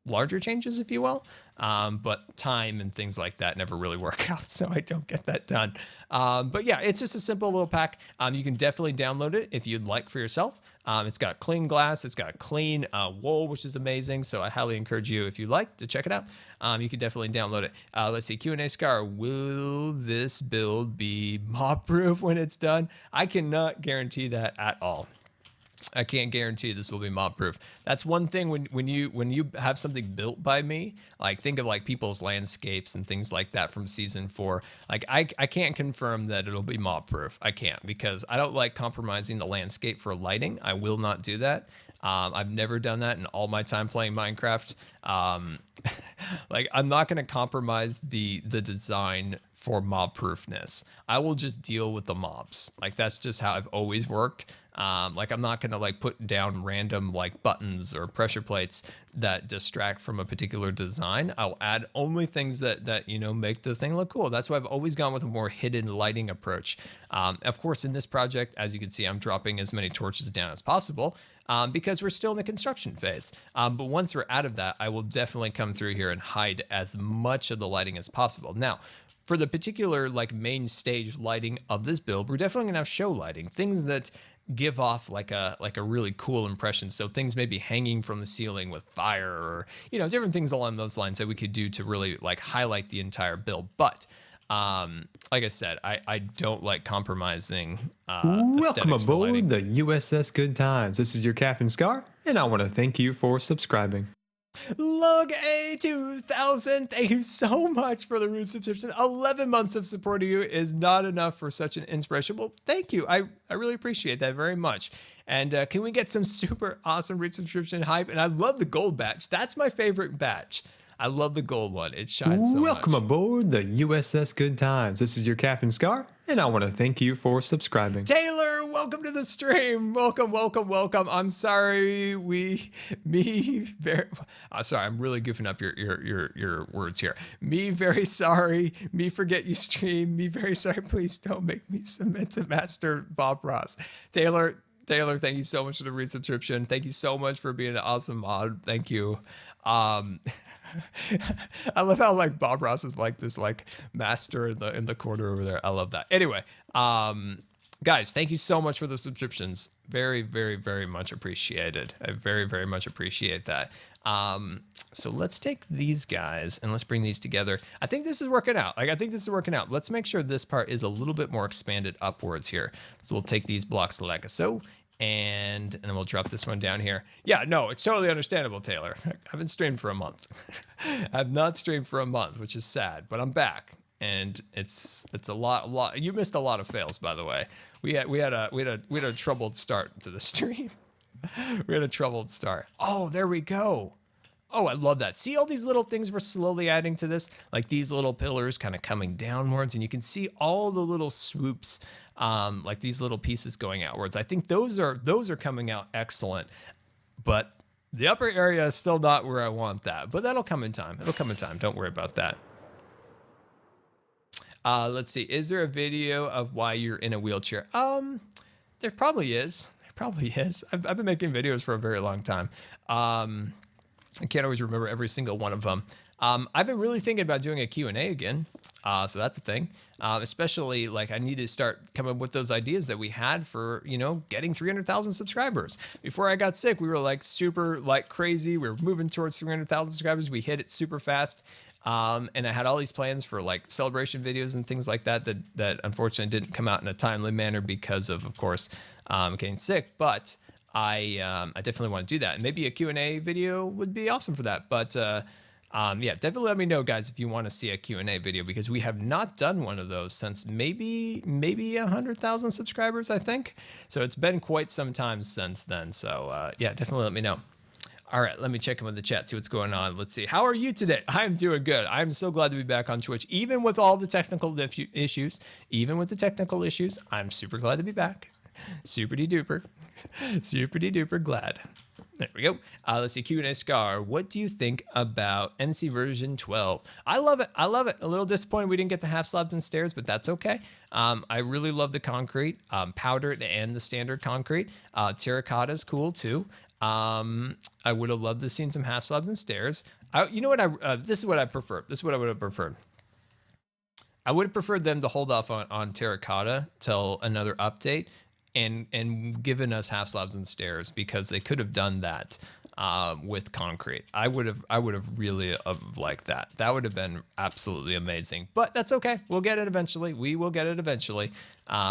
larger changes, if you will, but time and things like that never really work out, so I don't get that done. But yeah, it's just a simple little pack. You can definitely download it if you'd like for yourself. It's got clean glass, it's got clean wool, which is amazing, so I highly encourage you, if you'd like, to check it out. You can definitely download it. Let's see, Q&A Scar, will this build be mob-proof when it's done? I cannot guarantee that at all. I can't guarantee this will be mob proof. That's one thing when you have something built by me, like think of like people's landscapes and things like that from season 4. Like I can't confirm that it'll be mob proof. I can't, because I don't like compromising the landscape for lighting. I will not do that. I've never done that in all my time playing Minecraft. Like I'm not going to compromise the design for mob proofness. I will just deal with the mobs. Like that's just how I've always worked. Like I'm not gonna like put down random like buttons or pressure plates that distract from a particular design. I'll add only things that you know make the thing look cool. That's why I've always gone with a more hidden lighting approach. Of course, in this project, as you can see, I'm dropping as many torches down as possible because we're still in the construction phase. But once we're out of that, I will definitely come through here and hide as much of the lighting as possible. Now, for the particular like main stage lighting of this build, we're definitely gonna have show lighting, things that give off like a really cool impression. So things may be hanging from the ceiling with fire, or different things along those lines that we could do to really like highlight the entire build. But like I said, I don't like compromising Welcome aesthetics for lighting. aboard the USS Good Times. This is your Captain Scar, and I want to thank you for subscribing. Log A2000, thank you so much for the root subscription. 11 months of supporting you is not enough for such an inspiration. Well, thank you. I really appreciate that very much. And can we get some super awesome root subscription hype? And I love the gold badge. That's my favorite badge. I love the gold one. It shines so much. Welcome aboard the USS Good Times. This is your Captain Scar, and I want to thank you for subscribing. Taylor, welcome to the stream. Welcome, welcome, welcome. I'm sorry, I'm really goofing up your words here. Me very sorry. Me forget you stream. Me very sorry. Please don't make me submit to Master Bob Ross. Taylor, thank you so much for the resubscription. Thank you so much for being an awesome mod. Thank you. I love how like Bob Ross is like this like master in the corner over there. I love that. Anyway, guys, thank you so much for the subscriptions. Very, very, very much appreciated. I very, very much appreciate that. So let's take these guys and let's bring these together. I think this is working out. Let's make sure this part is a little bit more expanded upwards here. So we'll take these blocks like so. And then we'll drop this one down here. Yeah, no, it's totally understandable, Taylor. I haven't streamed for a month. I've not streamed for a month, which is sad, but I'm back. And it's a lot. You missed a lot of fails, by the way. We had a troubled start to the stream. We had a troubled start. Oh, there we go. Oh, I love that. See all these little things we're slowly adding to this? Like these little pillars kind of coming downwards, and you can see all the little swoops, like these little pieces going outwards. I think those are coming out excellent, but the upper area is still not where I want that. But that'll come in time. Don't worry about that. Let's see. Is there a video of why you're in a wheelchair? There probably is. I've been making videos for a very long time. I can't always remember every single one of them. I've been really thinking about doing a Q&A again. So that's a thing. Especially like I need to start coming up with those ideas that we had for, getting 300,000 subscribers. Before I got sick, we were like super like crazy. We were moving towards 300,000 subscribers. We hit it super fast. And I had all these plans for like celebration videos and things like that unfortunately didn't come out in a timely manner because of course, getting sick. But I definitely want to do that, and maybe a Q&A video would be awesome for that. But yeah, definitely let me know, guys, if you want to see a Q&A video, because we have not done one of those since maybe 100,000 subscribers, I think. So it's been quite some time since then. So yeah, definitely let me know. All right, let me check in with the chat, see what's going on. Let's see. How are you today? I'm doing good. I'm so glad to be back on Twitch, even with all the technical issues. I'm super glad to be back. Super-de-duper glad. There we go. Let's see. Q&A Scar. What do you think about MC version 12? I love it. A little disappointed we didn't get the half slabs and stairs, but that's okay. I really love the concrete, powdered and the standard concrete. Terracotta is cool too. I would have loved to seen some half slabs and stairs. You know what? This is what I prefer. This is what I would have preferred. I would have preferred them to hold off on terracotta till another update and given us half slabs and stairs, because they could have done that with concrete. I would have really liked that. That would have been absolutely amazing. But that's okay. We'll get it eventually. We will get it eventually,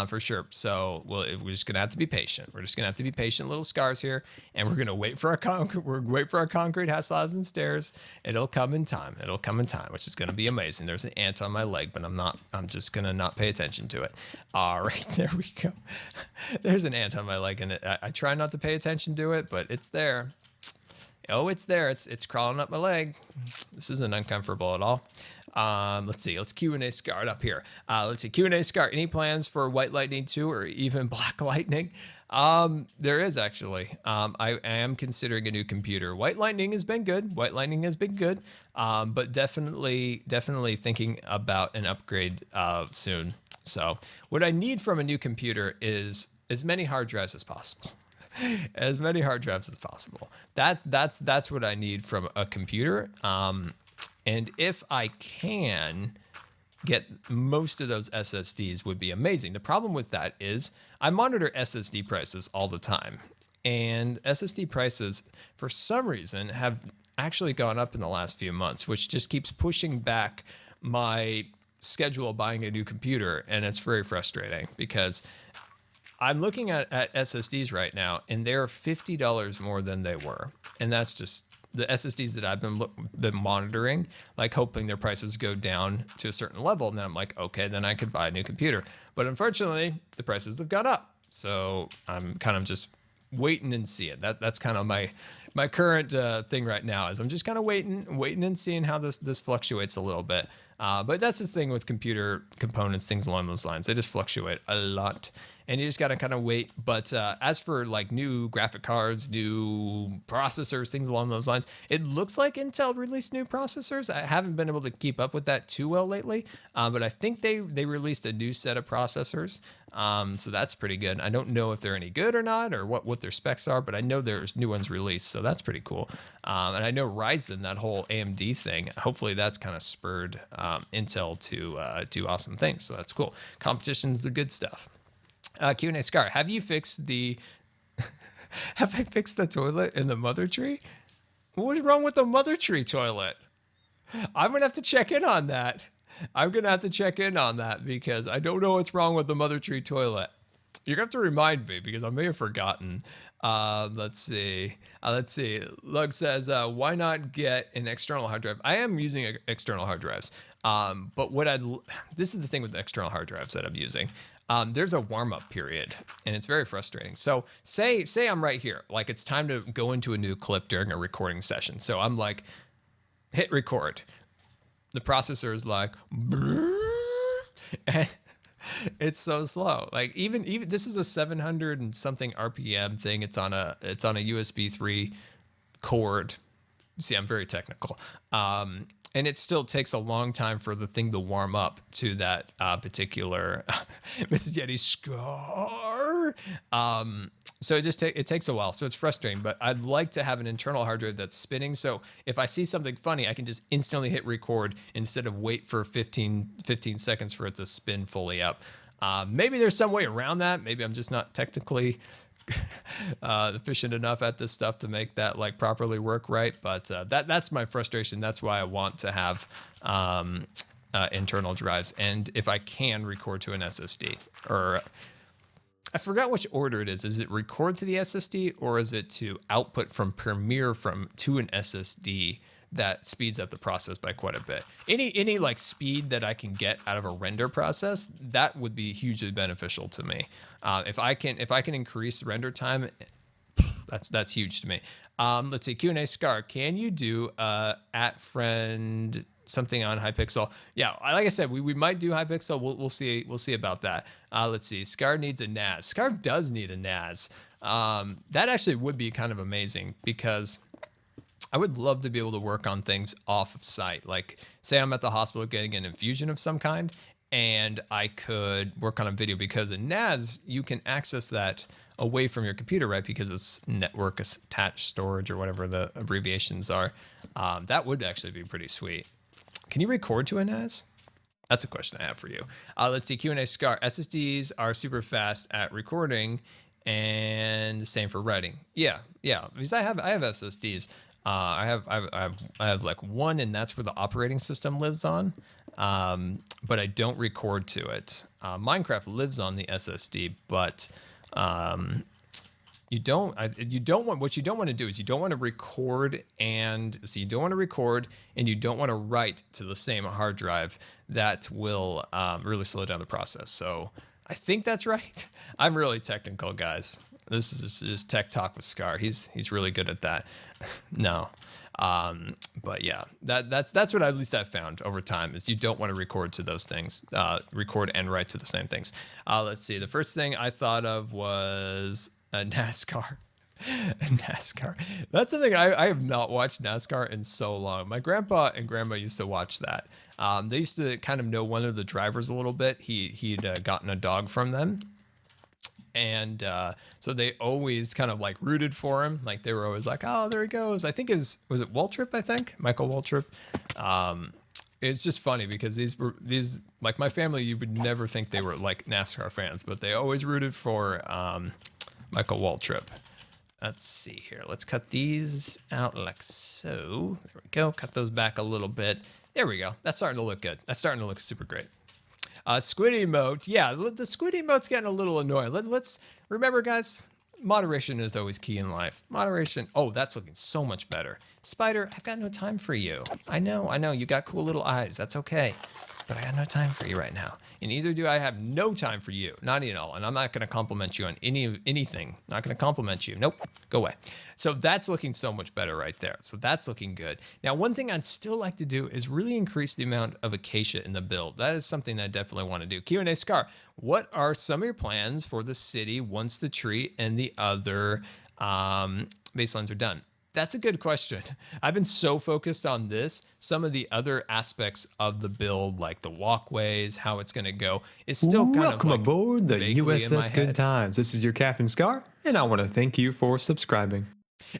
for sure. So we're just gonna have to be patient. We're just gonna have to be patient, little scars here, and we're gonna wait for our concrete half slabs and stairs. It'll come in time. Which is gonna be amazing. There's an ant on my leg, but I'm just gonna not pay attention to it. All right, there we go. There's an ant on my leg, and I try not to pay attention to it, but it's there. Oh, it's there. It's crawling up my leg. This isn't uncomfortable at all. Let's see. Let's Q&A Scar up here. Let's see. Q&A Scar. Any plans for White Lightning 2 or even Black Lightning? There is actually. I am considering a new computer. White Lightning has been good. But definitely thinking about an upgrade soon. So what I need from a new computer is as many hard drives as possible. As many hard drives as possible. That's what I need from a computer. And if I can, get most of those SSDs would be amazing. The problem with that is I monitor SSD prices all the time, and SSD prices for some reason have actually gone up in the last few months, which just keeps pushing back my schedule of buying a new computer. And it's very frustrating because I'm looking at SSDs right now, and they're $50 more than they were. And that's just the SSDs that I've been monitoring, like hoping their prices go down to a certain level. And then I'm like, okay, then I could buy a new computer. But unfortunately, the prices have gone up. So I'm kind of just waiting and seeing. That's kind of my current thing right now, is I'm just kind of waiting and seeing how this fluctuates a little bit. But that's the thing with computer components, things along those lines. They just fluctuate a lot, and you just got to kind of wait. But as for like new graphic cards, new processors, things along those lines, it looks like Intel released new processors. I haven't been able to keep up with that too well lately, but I think they released a new set of processors. So that's pretty good. I don't know if they're any good or not, or what their specs are, but I know there's new ones released, so that's pretty cool. And I know Ryzen, that whole AMD thing, hopefully that's kind of spurred Intel to do awesome things, so that's cool. Competition's the good stuff. Q&A Scar, have you fixed the have I fixed the toilet in the mother tree? What's wrong with the mother tree toilet? I'm gonna have to check in on that. Because I don't know what's wrong with the mother tree toilet. You're gonna have to remind me, because I may have forgotten. Let's see. Lug says, why not get an external hard drive? I am using external hard drives. But this is the thing with the external hard drives that I'm using. There's a warm-up period, and it's very frustrating. So say I'm right here, like it's time to go into a new clip during a recording session. So I'm like, hit record. The processor is like, and it's so slow. Like even this is a 700 and something RPM thing. It's on a USB 3 cord. See, I'm very technical. And it still takes a long time for the thing to warm up to that particular Mrs. Yeti Scar. So it takes a while. So it's frustrating, but I'd like to have an internal hard drive that's spinning. So if I see something funny, I can just instantly hit record instead of wait for 15 seconds for it to spin fully up. Maybe there's some way around that. Maybe I'm just not technically efficient enough at this stuff to make that like properly work right. But that's my frustration. That's why I want to have internal drives. And if I can record to an SSD, or I forgot which order it is. Is it record to the SSD, or is it to output from Premiere to an SSD that speeds up the process by quite a bit? Any like speed that I can get out of a render process, that would be hugely beneficial to me. If I can increase render time, that's huge to me. Let's see, Q&A Scar, can you do at friend something on Hypixel? Yeah, like I said, we might do Hypixel. We'll see about that. Let's see, Scar needs a NAS. Scar does need a NAS. That actually would be kind of amazing, because I would love to be able to work on things off of site. Like say I'm at the hospital getting an infusion of some kind, and I could work on a video, because in NAS, you can access that away from your computer, right? Because it's network attached storage, or whatever the abbreviations are. That would actually be pretty sweet. Can you record to a NAS? That's a question I have for you. Let's see, Q&A Scar. SSDs are super fast at recording, and the same for writing. Yeah, because I have SSDs. I have like one, and that's where the operating system lives on. But I don't record to it. Minecraft lives on the SSD, but what you don't want to do is you don't want to record and you don't want to write to the same hard drive. That will really slow down the process. So I think that's right. I'm really technical, guys. This is just tech talk with Scar. He's really good at that. No. But yeah, that's what at least I've found over time, is you don't want to record to those things, record and write to the same things. Let's see. The first thing I thought of was NASCAR. NASCAR. That's the thing. I have not watched NASCAR in so long. My grandpa and grandma used to watch that. They used to kind of know one of the drivers a little bit. He'd gotten a dog from them. And so they always kind of like rooted for him. Like they were always like, oh, there he goes. I think was it Waltrip? I think Michael Waltrip. it's just funny because these like my family, you would never think they were like NASCAR fans, but they always rooted for Michael Waltrip. Let's see here. Let's cut these out like so. There we go. Cut those back a little bit. There we go. That's starting to look good. That's starting to look super great. Squid emote. Yeah, the squid emote's getting a little annoying. Let's remember, guys, moderation is always key in life. Moderation. Oh, that's looking so much better. Spider, I've got no time for you. I know. You got cool little eyes. That's okay. But I got no time for you right now. And neither do I have no time for you. Not at all. And I'm not going to compliment you on anything. Not going to compliment you. Nope. Go away. So that's looking so much better right there. So that's looking good. Now, one thing I'd still like to do is really increase the amount of acacia in the build. That is something that I definitely want to do. Q&A Scar, what are some of your plans for the city once the tree and the other baselines are done? That's a good question. I've been so focused on this. Some of the other aspects of the build, like the walkways, how it's going to go, is still kind Welcome of like aboard the vaguely in my USS Good head. Times. This is your Captain Scar, and I want to thank you for subscribing.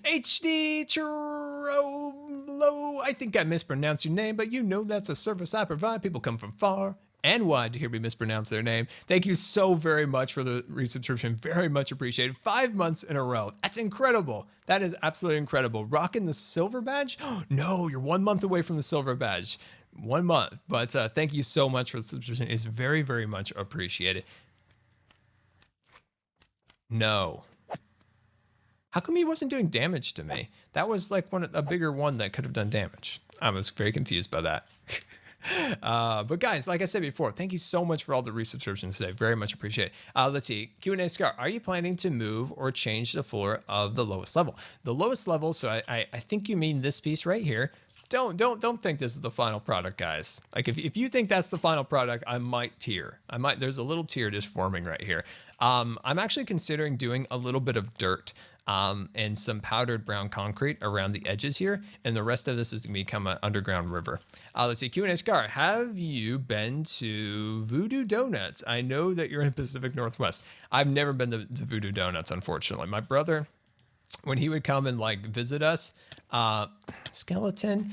HD Chirolo, I think I mispronounced your name, but you know that's a service I provide. People come from far and wide to hear me mispronounce their name. Thank you so very much for the resubscription. Very much appreciated. 5 months in a row. That's incredible. That is absolutely incredible. Rocking the silver badge? No, you're 1 month away from the silver badge. 1 month. But thank you so much for the subscription. It's very, very much appreciated. No. How come he wasn't doing damage to me? That was like a bigger one that could have done damage. I was very confused by that. But guys, like I said before, thank you so much for all the resubscriptions today. Very much appreciate it. Let's see. Q&A Scar, are you planning to move or change the floor of the lowest level? The lowest level, so I think you mean this piece right here. Don't think this is the final product, guys. Like if you think that's the final product, I might tear. There's a little tear just forming right here. I'm actually considering doing a little bit of dirt and some powdered brown concrete around the edges here, and the rest of this is going to become an underground river. Let's see, Q&A Scar, have you been to Voodoo Donuts? I know that you're in Pacific Northwest. I've never been to Voodoo Donuts, unfortunately. My brother, when he would come and like visit us, Skeleton,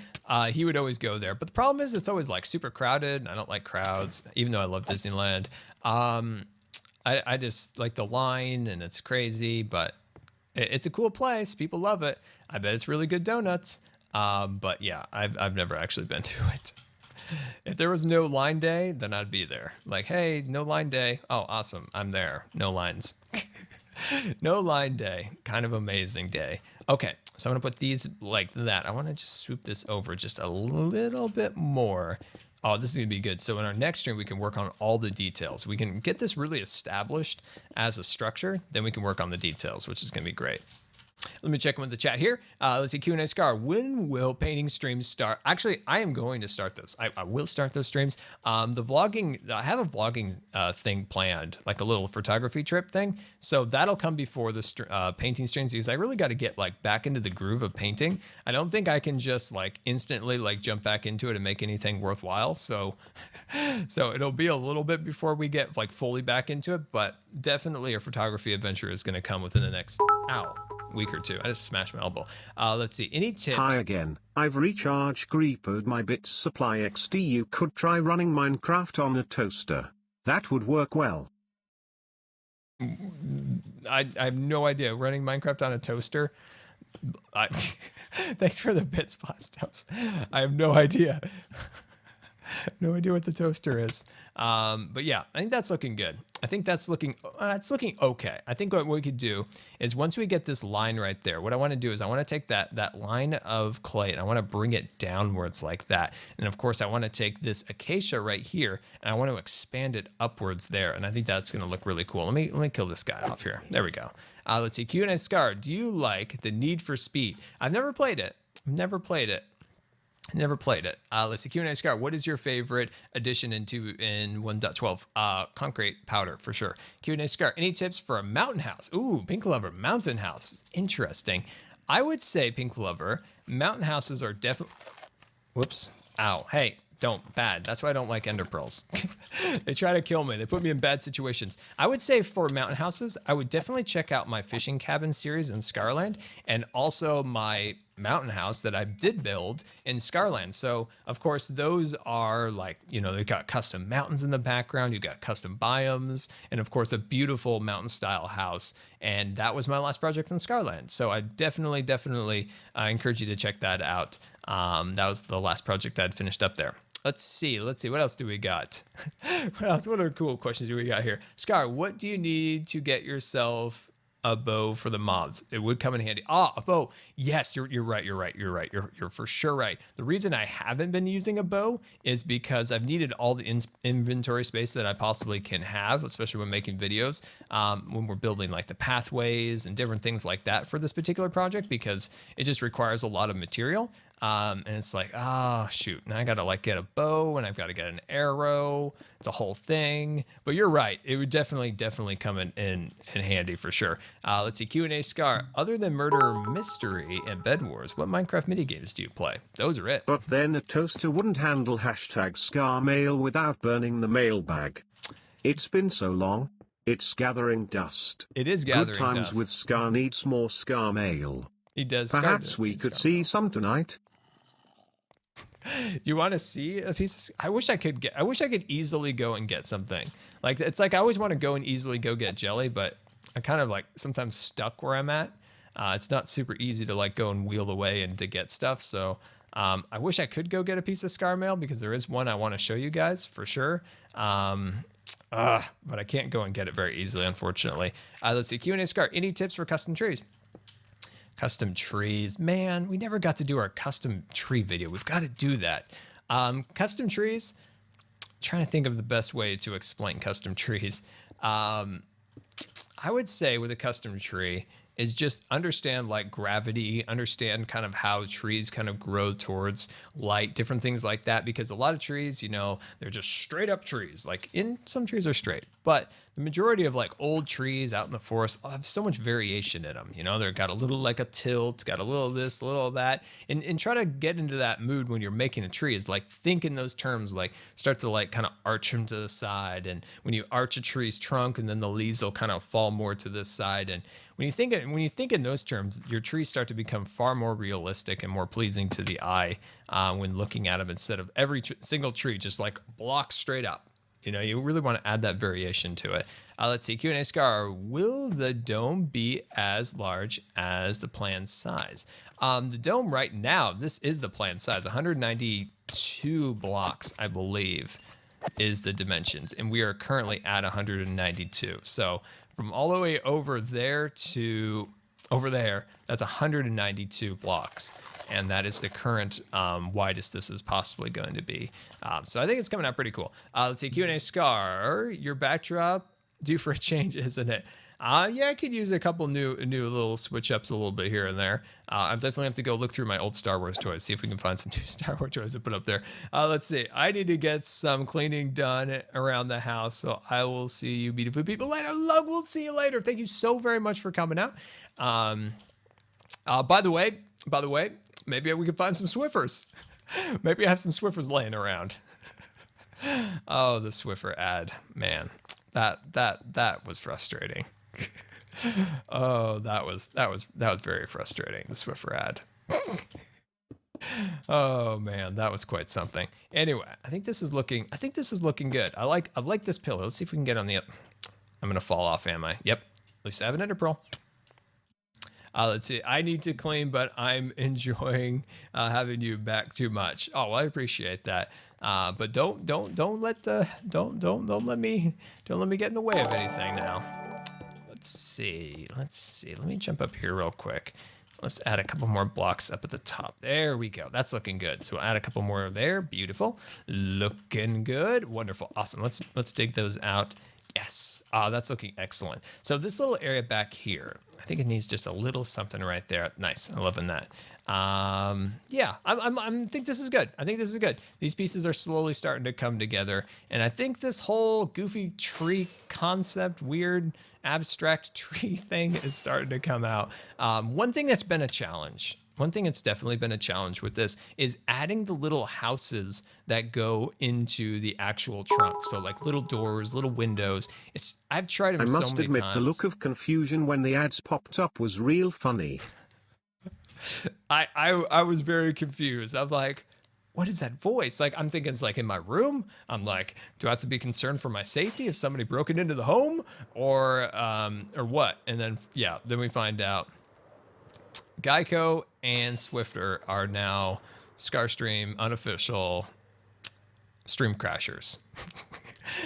he would always go there. But the problem is it's always like super crowded, and I don't like crowds, even though I love Disneyland. I just like the line, and it's crazy, but it's a cool place. People love it. I bet it's really good donuts. But yeah, I've never actually been to it. If there was no line day, then I'd be there. Like, hey, no line day. Oh, awesome. I'm there. No lines. No line day. Kind of amazing day. Okay, so I'm going to put these like that. I want to just swoop this over just a little bit more. Oh, this is going to be good. So in our next stream, we can work on all the details. We can get this really established as a structure. Then we can work on the details, which is going to be great. Let me check in with the chat here. Let's see, Q&A Scar. When will painting streams start? Actually, I am going to start those. I will start those streams. The vlogging, I have a vlogging thing planned, like a little photography trip thing. So that'll come before the painting streams, because I really got to get like back into the groove of painting. I don't think I can just like instantly like jump back into it and make anything worthwhile. So it'll be a little bit before we get like fully back into it, but definitely a photography adventure is going to come within the next week or two. I just smashed my elbow. Let's see. Any tips? Hi again. I've recharged Repoed my bits supply XD. You could try running Minecraft on a toaster. That would work well. I have no idea. Running Minecraft on a toaster. Thanks for the bits, Plastos. I have no idea. No idea what the toaster is. But yeah, I think that's looking good. I think that's looking, it's looking okay. I think what we could do is once we get this line right there, what I want to do is I want to take that line of clay and I want to bring it downwards like that. And of course I want to take this acacia right here and I want to expand it upwards there. And I think that's going to look really cool. Let me kill this guy off here. There we go. Let's see. Q&A Scar, do you like the Need for Speed? I've never played it. Never played it. Let's see. Q&A Scar, what is your favorite addition in 1.12? Concrete powder for sure. Q&A Scar, any tips for a mountain house? Ooh, Pink Lover, mountain house. Interesting. I would say, Pink Lover, mountain houses are definitely... Whoops. Ow. Hey, bad. That's why I don't like ender pearls. They try to kill me. They put me in bad situations. I would say for mountain houses, I would definitely check out my fishing cabin series in Scarland and also my mountain house that I did build in Scarland. So of course those are like, you know, they've got custom mountains in the background, you've got custom biomes, and of course a beautiful mountain style house. And that was my last project in Scarland. So I definitely encourage you to check that out. That was the last project I'd finished up there. Let's see. What else do we got? What other cool questions do we got here? Scar, what do you need to get yourself a bow for the mobs? It would come in handy. Ah, a bow. Yes, you're right. You're for sure right. The reason I haven't been using a bow is because I've needed all the inventory space that I possibly can have, especially when making videos, when we're building like the pathways and different things like that for this particular project, because it just requires a lot of material. And it's like, oh shoot, now I gotta like get a bow and I've got to get an arrow. It's a whole thing. But you're right, it would definitely come in handy for sure. Let's see, Q&A Scar. Other than Murder Mystery and Bed Wars, what Minecraft minigames do you play? Those are it. But then a toaster wouldn't handle #ScarMail without burning the mailbag. It's been so long. It's gathering dust. It is gathering Good Times dust. with Scar needs more Scar mail. He does. Perhaps we could see some tonight. Do you want to see a piece of, I wish I could easily go and get something. Like, it's like I always want to go and easily go get jelly, but I'm kind of like sometimes stuck where I'm at. It's not super easy to like go and wheel away and to get stuff. So I wish I could go get a piece of Scar mail, because there is one I want to show you guys for sure. But I can't go and get it very easily, unfortunately. Let's see, Q&A Scar. Any tips for custom trees? Custom trees, man, we never got to do our custom tree video. We've got to do that. Custom trees, trying to think of the best way to explain custom trees. I would say with a custom tree is just understand like gravity, understand kind of how trees kind of grow towards light, different things like that. Because a lot of trees, you know, they're just straight up trees. Like some trees are straight, but the majority of like old trees out in the forest have so much variation in them. You know, they've got a little like a tilt, got a little of this, a little of that, and try to get into that mood when you're making a tree is like think in those terms, like start to like kind of arch them to the side. And when you arch a tree's trunk, and then the leaves will kind of fall more to this side. And when you think in those terms, your trees start to become far more realistic and more pleasing to the eye when looking at them, instead of every single tree just like block straight up. You know, you really want to add that variation to it. Let's see, Q&A Scar. Will the dome be as large as the planned size? The dome right now, this is the planned size. 192 blocks, I believe, is the dimensions. And we are currently at 192. So from all the way over there to over there, that's 192 blocks. And that is the current widest this is possibly going to be. So I think it's coming out pretty cool. Let's see, Q&A Scar. Your backdrop due for a change, isn't it? Yeah, I could use a couple new little switch ups a little bit here and there. I definitely have to go look through my old Star Wars toys, see if we can find some new Star Wars toys to put up there. Let's see. I need to get some cleaning done around the house, so I will see you beautiful people later. We'll see you later. Thank you so very much for coming out. By the way, maybe we can find some Swiffers. Maybe I have some Swiffers laying around. Oh, the Swiffer ad, man, that was frustrating. Oh, that was very frustrating. The Swiffer ad. Oh man, that was quite something. Anyway, I think this is looking good. I like this pillow. Let's see if we can get on the. I'm gonna fall off, am I? Yep. At least I have an ender pearl. Let's see. I need to clean, but I'm enjoying having you back too much. Oh, well, I appreciate that. But don't let me get in the way of anything now. Let's see. Let me jump up here real quick. Let's add a couple more blocks up at the top. There we go. That's looking good. So we'll add a couple more there. Beautiful. Looking good. Wonderful. Awesome. Let's dig those out. Yes. That's looking excellent. So this little area back here, I think it needs just a little something right there. Nice. I'm loving that. Yeah, I think this is good. These pieces are slowly starting to come together. And I think this whole goofy tree concept, weird abstract tree thing is starting to come out. One thing that's been a challenge, one thing that's definitely been a challenge with this is adding the little houses that go into the actual trunk. So like little doors, little windows. I've tried them so many times. I must admit the look of confusion when the ads popped up was real funny. I was very confused. I was like, what is that voice? Like, I'm thinking it's like in my room. I'm like, do I have to be concerned for my safety if somebody broken into the home or what? And then, yeah, then we find out Geico and Swifter are now Scarstream unofficial stream crashers.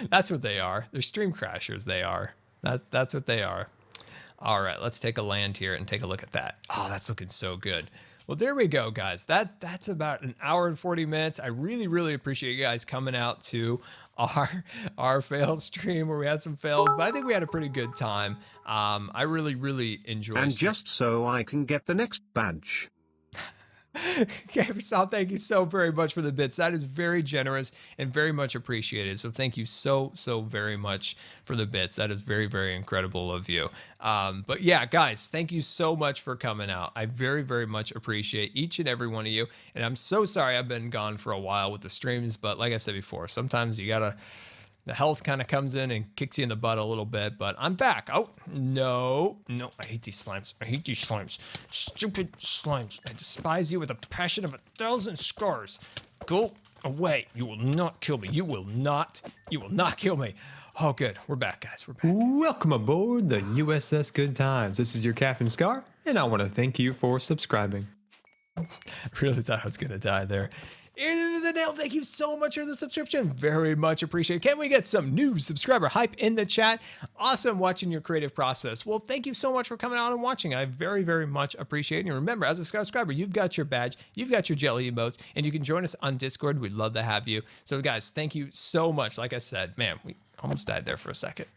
That's what they are. They're stream crashers. They are. That's what they are. All right, let's take a land here and take a look at that. Oh, that's looking so good. Well, there we go, guys. That's about an hour and 40 minutes. I really appreciate you guys coming out to our fail stream where we had some fails, but I think we had a pretty good time. I really enjoyed it. And just so I can get the next badge. Sal, thank you so very much for the bits. That is very generous and very much appreciated. So thank you so very much for the bits. That is very incredible of you. But yeah, guys, thank you so much for coming out. I very much appreciate each and every one of you. And I'm so sorry I've been gone for a while with the streams, but like I said before, sometimes you gotta, the health kind of comes in and kicks you in the butt a little bit, but I'm back. Oh, no, I hate these slimes. I hate these slimes. Stupid slimes. I despise you with a passion of 1,000 scars. Go away. You will not kill me. You will not kill me. Oh, good. We're back, guys. We're back. Welcome aboard the USS Good Times. This is your Captain Scar, and I want to thank you for subscribing. I really thought I was going to die there. Zanelle, thank you so much for the subscription. Very much appreciated. Can we get some new subscriber hype in the chat? Awesome watching your creative process. Well, thank you so much for coming out and watching. I very much appreciate it. And remember, as a subscriber, you've got your badge, you've got your jelly emotes, and you can join us on Discord. We'd love to have you. So guys, thank you so much. Like I said, man, we almost died there for a second.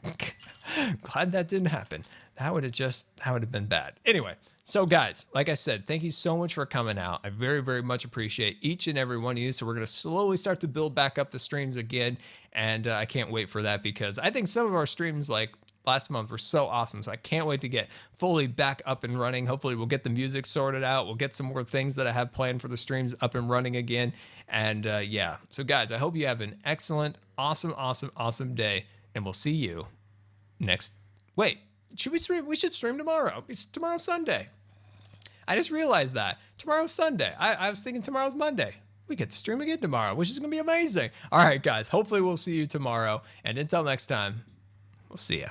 Glad that didn't happen. That would have been bad. Anyway, so guys, like I said, thank you so much for coming out. I very much appreciate each and every one of you. So we're going to slowly start to build back up the streams again. And I can't wait for that because I think some of our streams like last month were so awesome. So I can't wait to get fully back up and running. Hopefully we'll get the music sorted out. We'll get some more things that I have planned for the streams up and running again. And yeah, so guys, I hope you have an excellent, awesome day. And we'll see you next. Wait. Should we stream? We should stream tomorrow. It's tomorrow's Sunday. I just realized that. Tomorrow's Sunday. I was thinking tomorrow's Monday. We get to stream again tomorrow, which is going to be amazing. All right, guys. Hopefully we'll see you tomorrow. And until next time, we'll see ya.